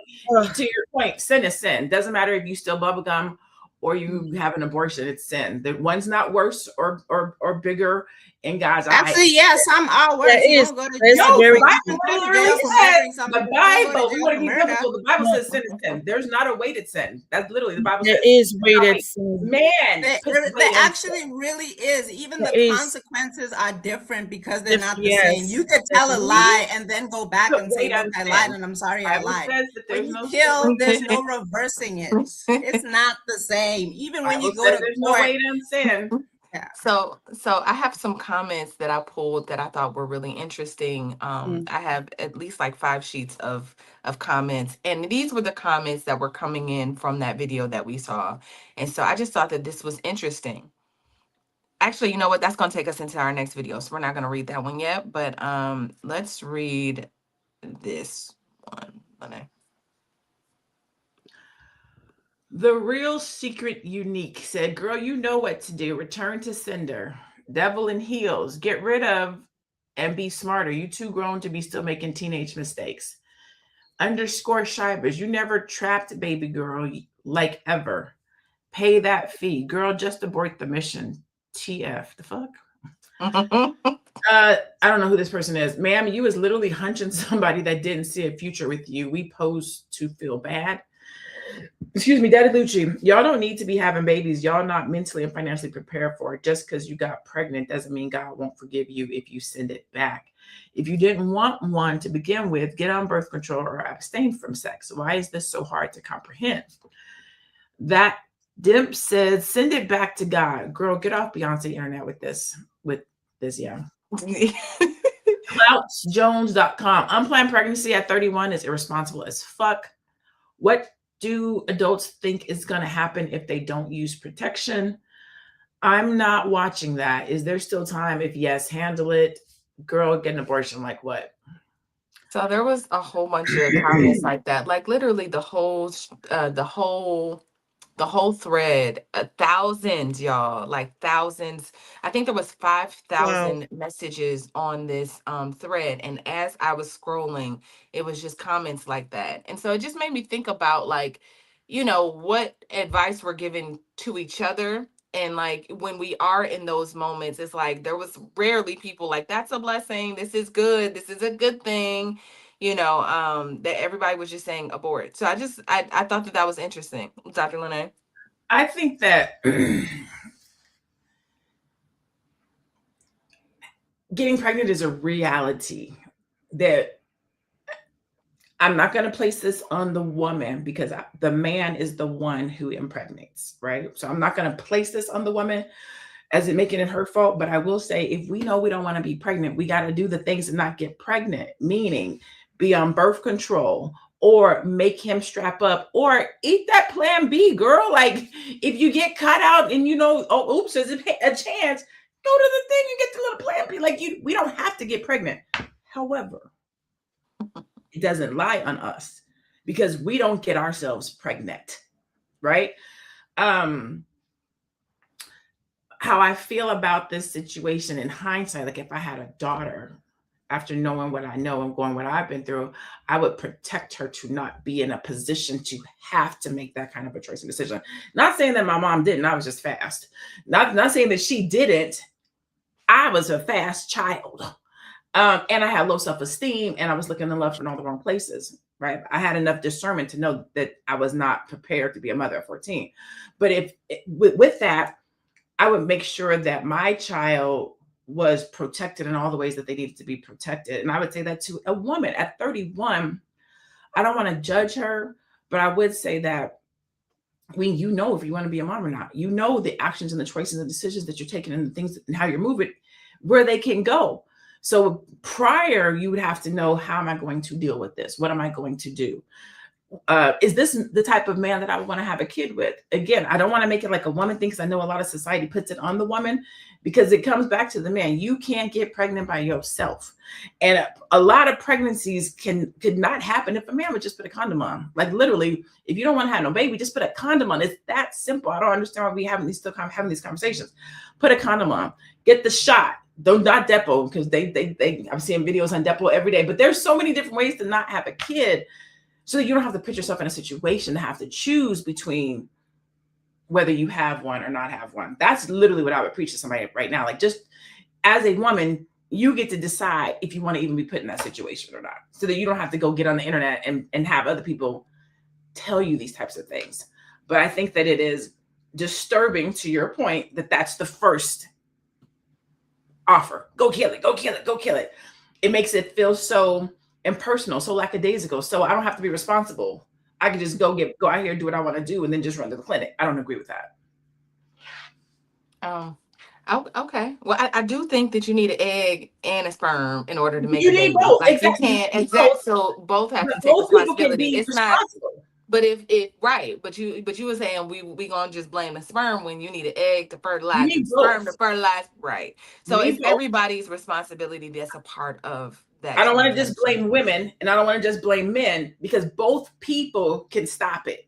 to your point, sin is sin. Doesn't matter if you steal bubblegum or you have an abortion, it's sin. The one's not worse or bigger in God's eyes. Actually, yes, some are worse. The Bible, we want to be biblical. The Bible says sin is sin. There's not a weighted sin. That's literally the Bible says. There is weighted sin. Man, there actually really is. Even the consequences are different because they're not the same. You could tell a lie and then go back and say, look, I lied and I'm sorry I lied. When you kill, there's no reversing it. It's not the same. Even when you go to court. No weight in sin. Yeah. So I have some comments that I pulled that I thought were really interesting. I have at least like 5 sheets of comments, and these were the comments that were coming in from that video that we saw. And so I just thought that this was interesting. Actually, you know what? That's going to take us into our next video, so we're not going to read that one yet. But let's read this one. LaNée. The Real Secret Unique said, girl, you know what to do. Return to sender. Devil in heels. Get rid of and be smarter. You too grown to be still making teenage mistakes. Underscore Shibers. You never trapped baby girl like ever. Pay that fee. Girl, just abort the mission. TF. The fuck? I don't know who this person is. Ma'am, you was literally hunching somebody that didn't see a future with you. We pose to feel bad. Excuse me, Daddy Lucci. Y'all don't need to be having babies. Y'all not mentally and financially prepared for it. Just because you got pregnant doesn't mean God won't forgive you if you send it back. If you didn't want one to begin with, get on birth control or abstain from sex. Why is this so hard to comprehend? That Dimp says, send it back to God. Girl, get off Beyonce internet with this, yeah. CloutsJones.com. Unplanned pregnancy at 31 is irresponsible as fuck. What do adults think is going to happen if they don't use protection? I'm not watching that. Is there still time? If yes, handle it. Girl, get an abortion. Like what? So there was a whole bunch of comments like that. Like literally the whole thread, thousands, y'all, like thousands. I think there was 5,000 messages on this thread. And as I was scrolling, it was just comments like that. And so it just made me think about, like, you know, what advice we're giving to each other. And like when we are in those moments, it's like there was rarely people like, that's a blessing. This is good. This is a good thing. You know, that everybody was just saying abort. So I thought that was interesting. Dr. LaNée. I think that getting pregnant is a reality that I'm not going to place this on the woman because the man is the one who impregnates, right? So I'm not going to place this on the woman as it making it her fault. But I will say, if we know we don't want to be pregnant, we got to do the things to not get pregnant, meaning be on birth control or make him strap up or eat that plan B, girl. Like if you get cut out and you know, oh, oops, there's a chance, go to the thing and get the little plan B. Like we don't have to get pregnant. However, it doesn't lie on us because we don't get ourselves pregnant, right? How I feel about this situation in hindsight, like if I had a daughter, after knowing what I know and going what I've been through, I would protect her to not be in a position to have to make that kind of a choice and decision. Not saying that my mom didn't, I was just fast. Not saying that she didn't. I was a fast child. And I had low self-esteem and I was looking in love in all the wrong places, right? I had enough discernment to know that I was not prepared to be a mother at 14. But with that, I would make sure that my child was protected in all the ways that they needed to be protected. And I would say that to a woman at 31, I don't want to judge her, but I would say that when you know if you want to be a mom or not, you know the actions and the choices and decisions that you're taking and the things and how you're moving, where they can go. So prior, you would have to know, how am I going to deal with this? What am I going to do? Is this the type of man that I would want to have a kid with? Again, I don't want to make it like a woman thing, because I know a lot of society puts it on the woman, because it comes back to the man. You can't get pregnant by yourself. And a lot of pregnancies could not happen if a man would just put a condom on. Like literally, if you don't want to have no baby, just put a condom on. It's that simple. I don't understand why we having these conversations. Put a condom on. Get the shot. Don't, not Depo, because they I'm seeing videos on Depo every day. But there's so many different ways to not have a kid, so that you don't have to put yourself in a situation to have to choose between whether you have one or not have one. That's literally what I would preach to somebody right now. Like, just as a woman, you get to decide if you want to even be put in that situation or not, so that you don't have to go get on the internet and have other people tell you these types of things. But I think that it is disturbing, to your point, that that's the first offer. Go kill it, go kill it, go kill it. It makes it feel so impersonal, so lackadaisical. So I don't have to be responsible. I can just go out here, do what I want to do, and then just run to the clinic. I don't agree with that. Oh, okay. Well, I do think that you need an egg and a sperm in order to make You a need baby. both. Like, Exactly. you can't, exactly. So both have to take Both people can responsibility. be It's not. responsible. But if right, but you were saying we gonna just blame the sperm when you need an egg to fertilize, and sperm to fertilize, right? So it's everybody's responsibility that's a part of that. I don't want to just blame women, and I don't want to just blame men, because both people can stop it.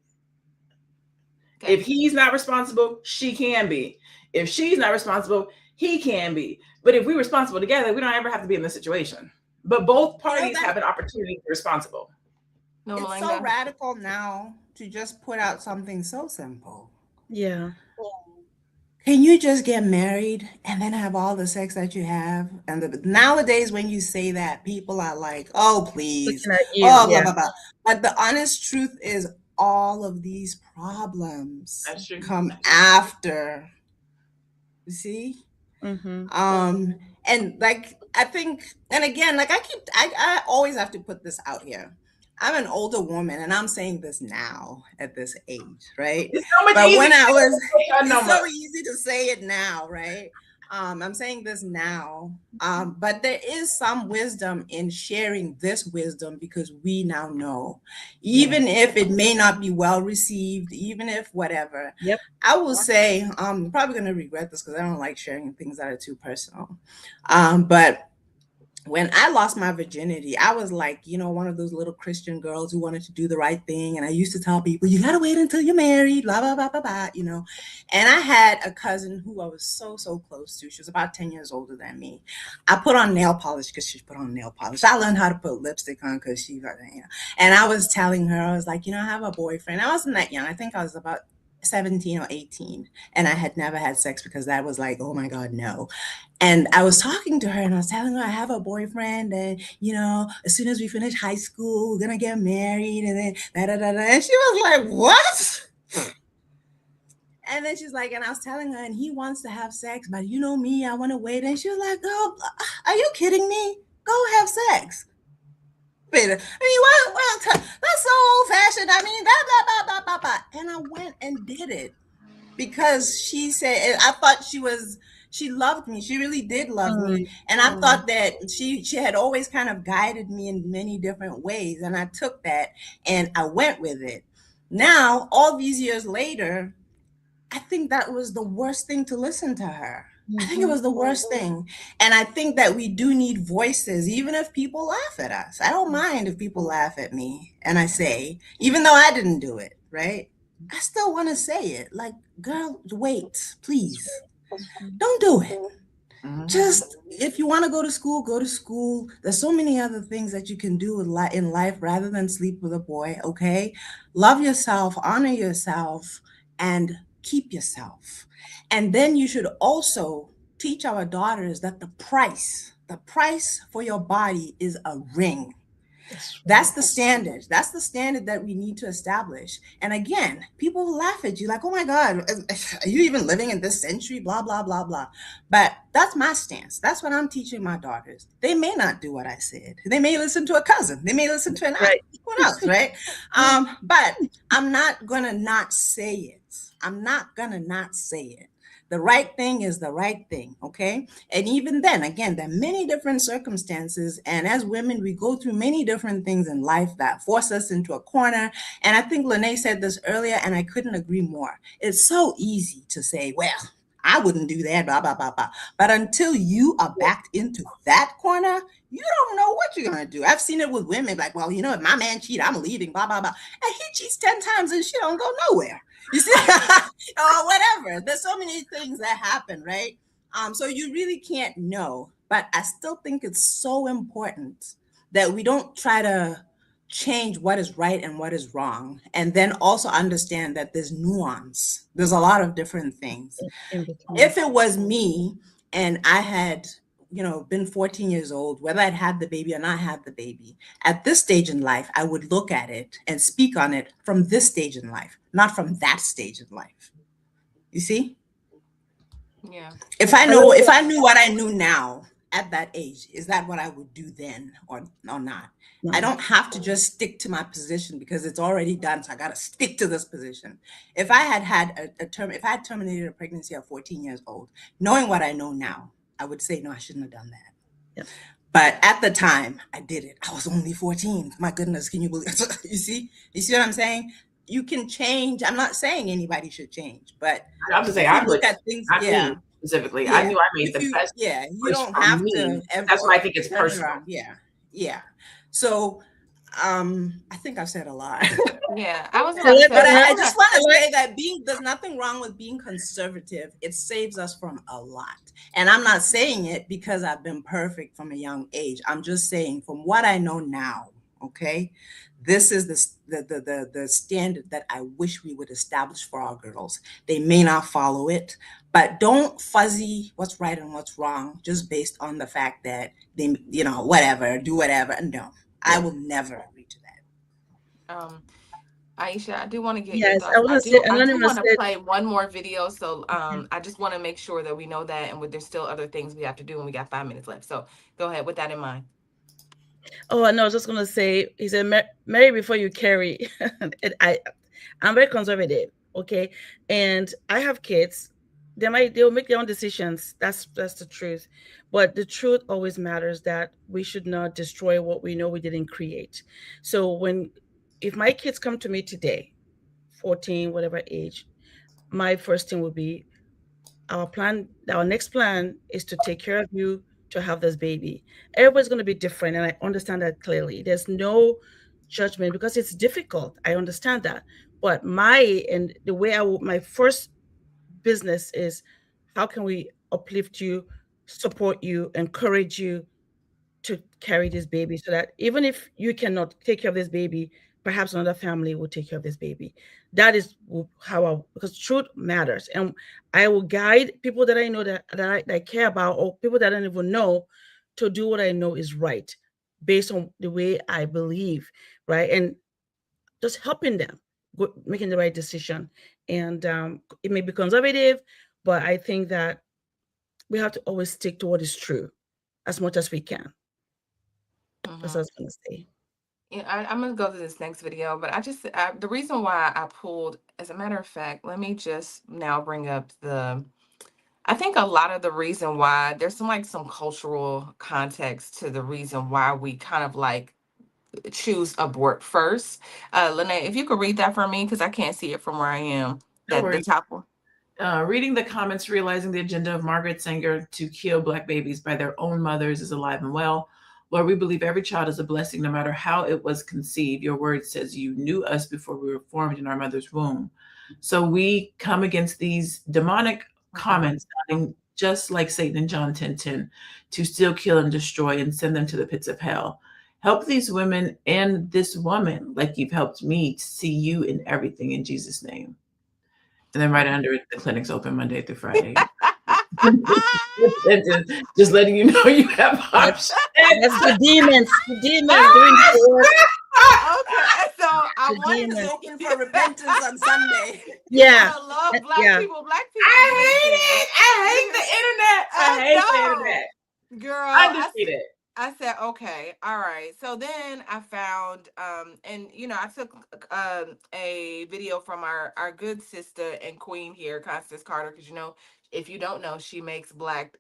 Okay. If he's not responsible, she can be. If she's not responsible, he can be. But if we're responsible together, we don't ever have to be in this situation. But both parties have an opportunity to be responsible. It's so radical now to just put out something so simple. Yeah. Can you just get married and then have all the sex that you have? And nowadays, when you say that, people are like, "Oh, please, blah, blah, blah." But the honest truth is, all of these problems come after. You see? Mm-hmm. And like, I think, and again, like I always have to put this out here. I'm an older woman, and I'm saying this now at this age, right? It's so much but easier when I was, it's so easy to say it now, right? I'm saying this now, but there is some wisdom in sharing this wisdom, because we now know, even if it may not be well received, even if whatever. Yep. I will say, I'm probably going to regret this, because I don't like sharing things that are too personal. But when I lost my virginity, I was like, one of those little Christian girls who wanted to do the right thing. And I used to tell people, you got to wait until you're married, blah, blah, blah, blah, blah, And I had a cousin who I was so, so close to. She was about 10 years older than me. I put on nail polish because she put on nail polish. I learned how to put lipstick on because she, And I was telling her, I was like, I have a boyfriend. I wasn't that young. I think I was about 17 or 18, and I had never had sex, because that was like, oh my God, no. And I was talking to her, and I was telling her I have a boyfriend, and as soon as we finish high school, we're gonna get married, and then and she was like, what? And then she's like, and I was telling her, and he wants to have sex, but me, I want to wait. And she was like, girl, are you kidding me? Go have sex. That's so old fashioned. Blah, blah, blah, blah. And I went and did it, because she said, I thought she loved me. She really did love me. And I thought that she had always kind of guided me in many different ways. And I took that and I went with it. Now, all these years later, I think that was the worst thing to listen to her. I think it was the worst thing. And I think that we do need voices, even if people laugh at us. I don't mind if people laugh at me and I say, even though I didn't do it, right? I still want to say it. Like, girl, wait, please. Don't do it. Just, if you want to go to school, go to school. There's so many other things that you can do in life rather than sleep with a boy, okay? Love yourself, honor yourself, and keep yourself. And then you should also teach our daughters that the price for your body is a ring. That's the standard. That's the standard that we need to establish. And again, people will laugh at you like, oh my God, are you even living in this century? Blah, blah, blah, blah. But that's my stance. That's what I'm teaching my daughters. They may not do what I said. They may listen to a cousin. They may listen to an aunt. Who knows, right? But I'm not going to not say it. I'm not going to not say it. The right thing is the right thing, okay? And even then, again, there are many different circumstances. And as women, we go through many different things in life that force us into a corner. And I think LaNée said this earlier, and I couldn't agree more. It's so easy to say, well, I wouldn't do that, blah, blah, blah, blah. But until you are backed into that corner, you don't know what you're going to do. I've seen it with women like, well, if my man cheat, I'm leaving, blah, blah, blah. And he cheats 10 times and she don't go nowhere. You see, or whatever. There's so many things that happen, right? So you really can't know. But I still think it's so important that we don't try to change what is right and what is wrong, and then also understand that there's nuance. There's a lot of different things. If it was me and I had been 14 years old, whether I'd had the baby or not had the baby, at this stage in life, I would look at it and speak on it from this stage in life, not from that stage in life. You see? Yeah. If I knew what I knew now at that age, is that what I would do then or not? I don't have to just stick to my position because it's already done. So I got to stick to this position. If I had if I had terminated a pregnancy at 14 years old, knowing what I know now, I would say, no, I shouldn't have done that. Yep. But at the time I did it. I was only 14. My goodness. Can you believe it? You see what I'm saying? You can change. I'm not saying anybody should change, but I was saying, I look at things. Me specifically. I knew I made the best. You don't have to. That's why I think it's personal. Yeah. So, I think I've said a lot. Yeah, I was. But I just want to say that there's nothing wrong with being conservative. It saves us from a lot. And I'm not saying it because I've been perfect from a young age. I'm just saying from what I know now. Okay, this is the standard that I wish we would establish for our girls. They may not follow it, but don't fuzzy what's right and what's wrong just based on the fact that they, whatever, do whatever. No, I will never agree to that. Aisha, I do want to get Yes, your thoughts. I do want to play one more video. So I just want to make sure that we know that, and there's still other things we have to do, and we got 5 minutes left. So go ahead with that in mind. Oh, no, I was just going to say, he said, marry before you carry. I'm very conservative, okay? And I have kids. They'll make their own decisions. That's the truth. But the truth always matters, that we should not destroy what we know we didn't create. So if my kids come to me today, 14, whatever age, my first thing would be, our next plan is to take care of you, to have this baby. Everybody's going to be different, and I understand that clearly. There's no judgment because it's difficult. I understand that. But my first business is, how can we uplift you, support you, encourage you to carry this baby, so that even if you cannot take care of this baby, perhaps another family will take care of this baby. That is because truth matters. And I will guide people that I know that I care about, or people that I don't even know, to do what I know is right based on the way I believe, right? And just helping them, making the right decision. And it may be conservative, but I think that we have to always stick to what is true as much as we can. That's what I was going to say. Yeah, I'm going to go to this next video, but the reason why I pulled, as a matter of fact, let me just now bring up I think a lot of the reason why there's some cultural context to the reason why we kind of choose abort first. LaNée, if you could read that for me, because I can't see it from where I am. The top one. Reading the comments, realizing the agenda of Margaret Sanger to kill Black babies by their own mothers is alive and well. Lord, we believe every child is a blessing, no matter how it was conceived. Your word says you knew us before we were formed in our mother's womb. So we come against these demonic comments, just like Satan in John 10:10, to steal, kill, and destroy, and send them to the pits of hell. Help these women and this woman like you've helped me to see you in everything, in Jesus' name. And then right under it, the clinic's open Monday through Friday. just letting you know you have options. That's the demons. The demons doing the work. Okay, so I wanted to open for repentance on Sunday. Yeah. I love Black people. Black people. I hate it. I hate the internet. Girl, Undefeated. I said, okay, all right. So then I found, and I took a video from our good sister and queen here, Constance Carter, because If you don't know, she makes Black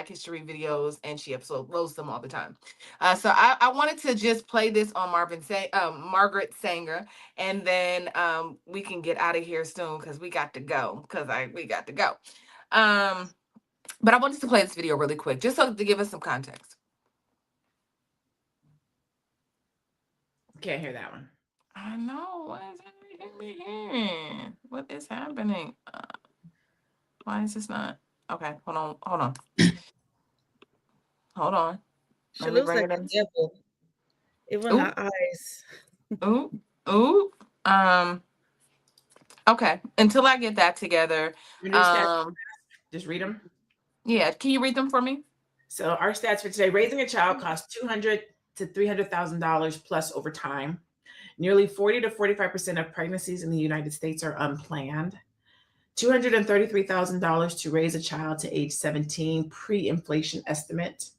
history videos, and she uploads them all the time. So I wanted to just play this on Margaret Sanger, and then we can get out of here soon because we got to go. We got to go. But I wanted to play this video really quick, just so to give us some context. Can't hear that one. I know. What is happening? What is happening? Why is this not? Okay, hold on. Hold on. She looks like a devil. Even her eyes. Ooh. Okay. Until I get that together. Just read them. Yeah. Can you read them for me? So our stats for today: raising a child costs $200,000 to $300,000 plus over time. Nearly 40 to 45% of pregnancies in the United States are unplanned. $233,000 to raise a child to age 17, pre-inflation estimate.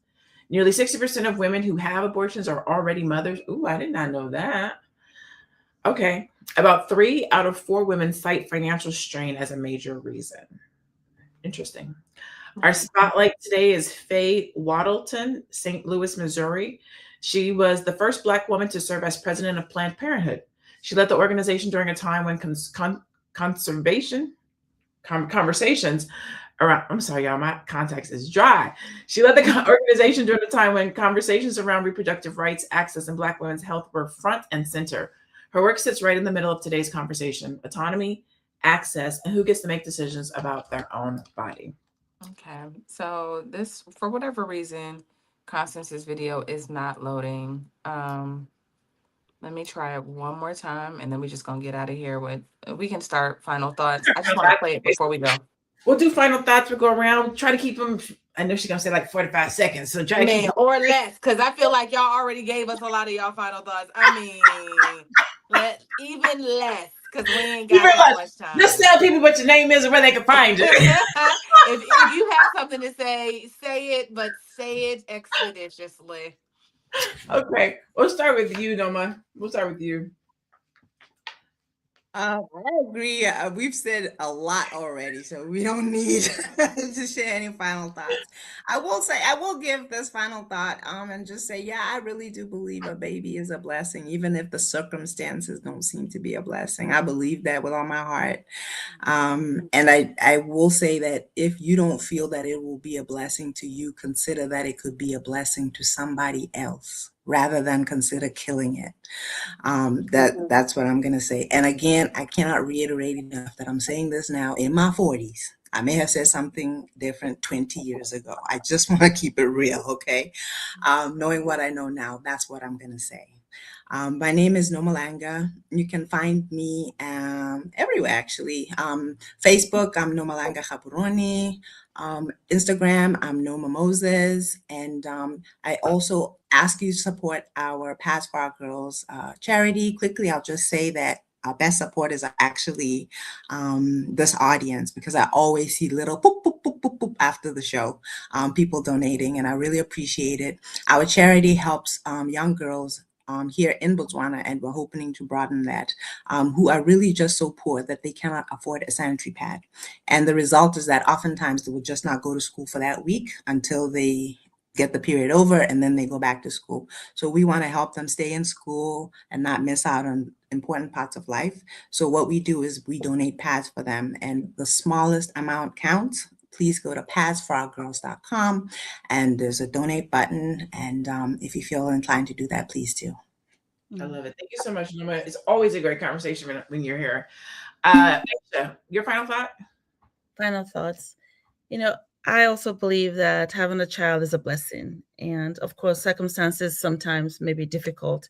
Nearly 60% of women who have abortions are already mothers. Ooh, I did not know that. Okay. About 3 out of 4 women cite financial strain as a major reason. Interesting. Our spotlight today is Faye Waddleton, St. Louis, Missouri. She was the first Black woman to serve as president of Planned Parenthood. She led the organization during a time when conversations around, I'm sorry, y'all, my context is dry. She led the organization during a time when conversations around reproductive rights, access, and Black women's health were front and center. Her work sits right in the middle of today's conversation: autonomy, access, and who gets to make decisions about their own body. Okay, so this, for whatever reason, Constance's video is not loading. Let me try it one more time, and then we're just gonna get out of here with. We can start final thoughts. I just want to play it before we go. We'll do final thoughts. We'll go around. Try to keep them. I know she's gonna say like 45 seconds, so try to keep them or less, because I feel like y'all already gave us a lot of y'all final thoughts. I mean, even less. Because we ain't got that much time. Just tell people what your name is and where they can find you. if you have something to say it, but say it expeditiously. Okay. We'll start with you, Noma. We'll start with you. I agree. We've said a lot already, so we don't need to share any final thoughts. I will give this final thought, and just say, yeah, I really do believe a baby is a blessing, even if the circumstances don't seem to be a blessing. I believe that with all my heart. And I will say that if you don't feel that it will be a blessing to you, consider that it could be a blessing to somebody else, rather than consider killing it. That's what I'm going to say. And again, I cannot reiterate enough that I'm saying this now in my 40s. I may have said something different 20 years ago. I just want to keep it real, okay? Knowing what I know now, that's what I'm going to say. My name is Nomalanga. You can find me everywhere, actually. Facebook, I'm Nomalanga Khaburoni. Instagram, I'm Noma Moses. And I also ask you to support our Paths for Our Girls charity. Quickly, I'll just say that our best supporters are actually this audience, because I always see little boop, boop, boop, boop, boop after the show, people donating, and I really appreciate it. Our charity helps young girls here in Botswana, and we're hoping to broaden that, who are really just so poor that they cannot afford a sanitary pad. And the result is that oftentimes they will just not go to school for that week until they get the period over, and then they go back to school. So we want to help them stay in school and not miss out on important parts of life. So what we do is we donate pads for them, and the smallest amount counts. Please go to padsforourgirls.com, and there's a donate button. And if you feel inclined to do that, please do. I love it. Thank you so much, Noma. It's always a great conversation when you're here. Aisha, your final thought? Final thoughts. I also believe that having a child is a blessing. And of course, circumstances sometimes may be difficult,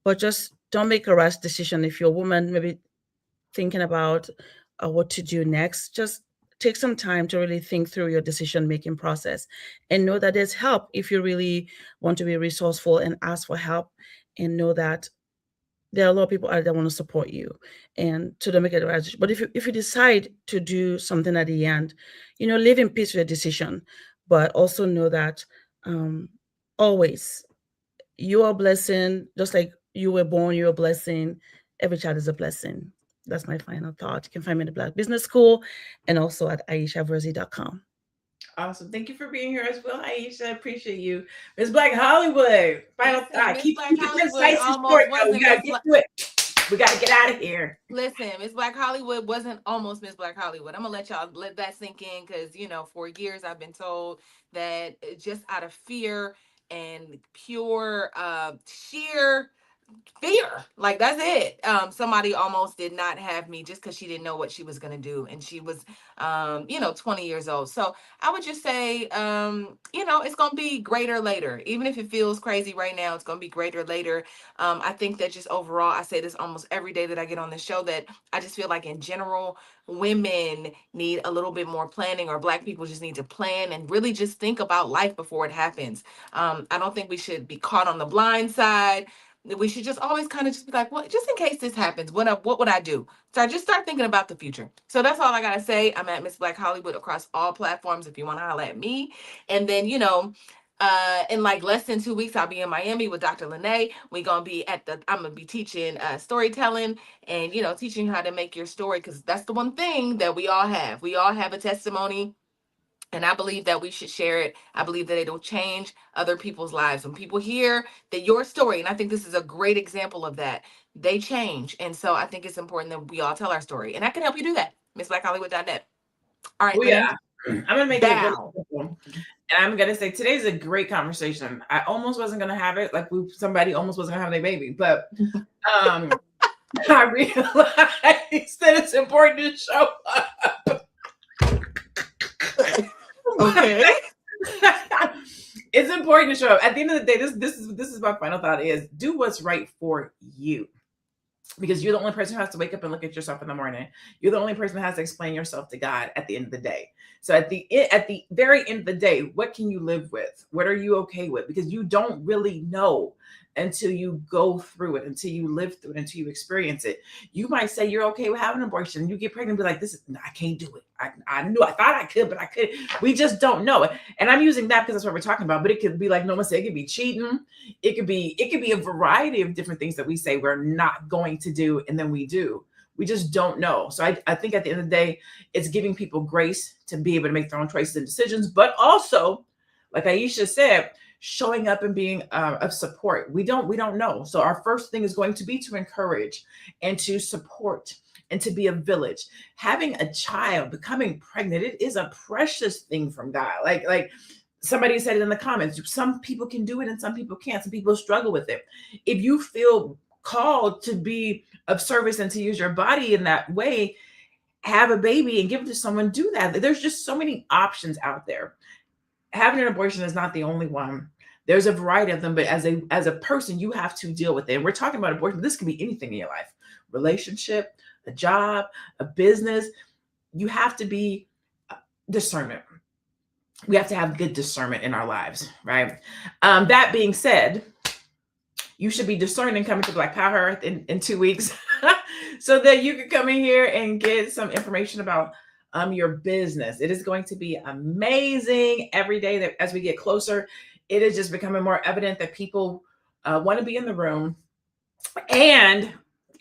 but just don't make a rash decision. If you're a woman, maybe thinking about what to do next, just take some time to really think through your decision-making process, and know that there's help if you really want to be resourceful and ask for help, and know that there are a lot of people out there that want to support you, and to make it right. But if you decide to do something at the end, live in peace with your decision, but also know that always you are a blessing. Just like you were born, you're a blessing. Every child is a blessing. That's my final thought. You can find me at the Black Business School and also at aishaverzi.com. Awesome. Thank you for being here as well, Aisha. I appreciate you. Miss Black Hollywood. Final thought. Keep it concise and short, though. We got to get to it. We got to get out of here. Listen, Miss Black Hollywood wasn't almost Miss Black Hollywood. I'm going to let y'all let that sink in because, you know, for years I've been told that just out of fear and pure sheer fear, like that's it, somebody almost did not have me just because she didn't know what she was going to do, and she was 20 years old. So I would just say it's going to be greater later. Even if it feels crazy right now, it's going to be greater later. I think that just overall, I say this almost every day that I get on the show, that I just feel like in general women need a little bit more planning, or Black people just need to plan and really just think about life before it happens. I don't think we should be caught on the blind side. We should just always kind of just be like, well, just in case this happens, what would I do? So I just start thinking about the future. So that's all I got to say. I'm at Miss Black Hollywood across all platforms if you want to holler at me. And then, in like less than 2 weeks, I'll be in Miami with Dr. LaNée. I'm going to be teaching storytelling and, teaching how to make your story, because that's the one thing that we all have. We all have a testimony. And I believe that we should share it. I believe that it'll change other people's lives. When people hear that your story, and I think this is a great example of that, they change. And so I think it's important that we all tell our story. And I can help you do that. MissBlackHollywood.net. All right. Oh, yeah. I'm going to make it really simple. And I'm going to say today's a great conversation. I almost wasn't going to have it. Like somebody almost wasn't going to have their baby. But I realized that it's important to show up. Okay. It's important to show up. At the end of the day, this is my final thought is do what's right for you. Because you're the only person who has to wake up and look at yourself in the morning. You're the only person that has to explain yourself to God at the end of the day. So at the very end of the day, what can you live with? What are you okay with? Because you don't really know until you go through it, until you live through it, until you experience it. You might say you're okay with having an abortion. You get pregnant and be like, I can't do it. I thought I could, but I couldn't. We just don't know it. And I'm using that because that's what we're talking about. But it could be like Noma said, it could be cheating. It could be a variety of different things that we say we're not going to do, and then we do. We just don't know. So I think at the end of the day, it's giving people grace to be able to make their own choices and decisions, but also, like Aisha said, showing up and being of support. We don't know. So our first thing is going to be to encourage and to support and to be a village. Having a child, becoming pregnant, it is a precious thing from God. Like somebody said it in the comments, some people can do it and some people can't. Some people struggle with it. If you feel called to be of service and to use your body in that way, have a baby and give it to someone, do that. There's just so many options out there. Having an abortion is not the only one. There's a variety of them, but as a person, you have to deal with it. And we're talking about abortion. This can be anything in your life, relationship, a job, a business. You have to be discernment. We have to have good discernment in our lives, right? That being said, you should be discerning coming to Black Power in 2 weeks so that you can come in here and get some information about your business. It is going to be amazing every day that as we get closer. It is just becoming more evident that people want to be in the room. And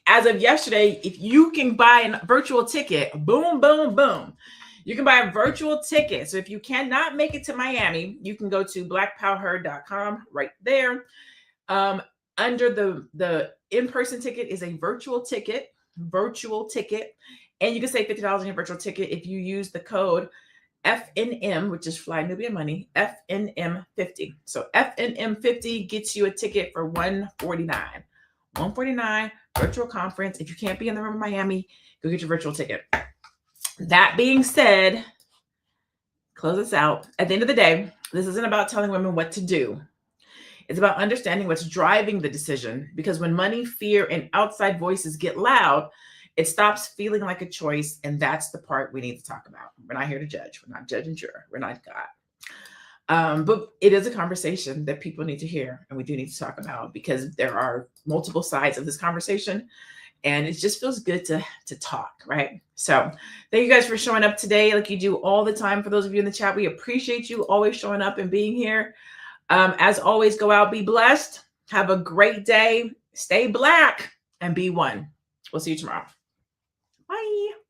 as of yesterday, if you can buy a virtual ticket, boom, boom, boom. You can buy a virtual ticket. So if you cannot make it to Miami, you can go to blackpower.com right there. Under the in-person ticket is a virtual ticket. And you can save $50 on your virtual ticket if you use the code FNM, which is Fly Nubian Money, FNM50. So FNM50 gets you a ticket for $149. $149 virtual conference. If you can't be in the room in Miami, go get your virtual ticket. That being said, close this out. At the end of the day, this isn't about telling women what to do. It's about understanding what's driving the decision, because when money, fear, and outside voices get loud, it stops feeling like a choice. And that's the part we need to talk about. We're not here to judge. We're not judge and juror. We're not God. But it is a conversation that people need to hear. And we do need to talk about, because there are multiple sides of this conversation. And it just feels good to talk, right? So thank you guys for showing up today like you do all the time. For those of you in the chat, we appreciate you always showing up and being here. As always, go out, be blessed. Have a great day. Stay Black and be one. We'll see you tomorrow. Bye.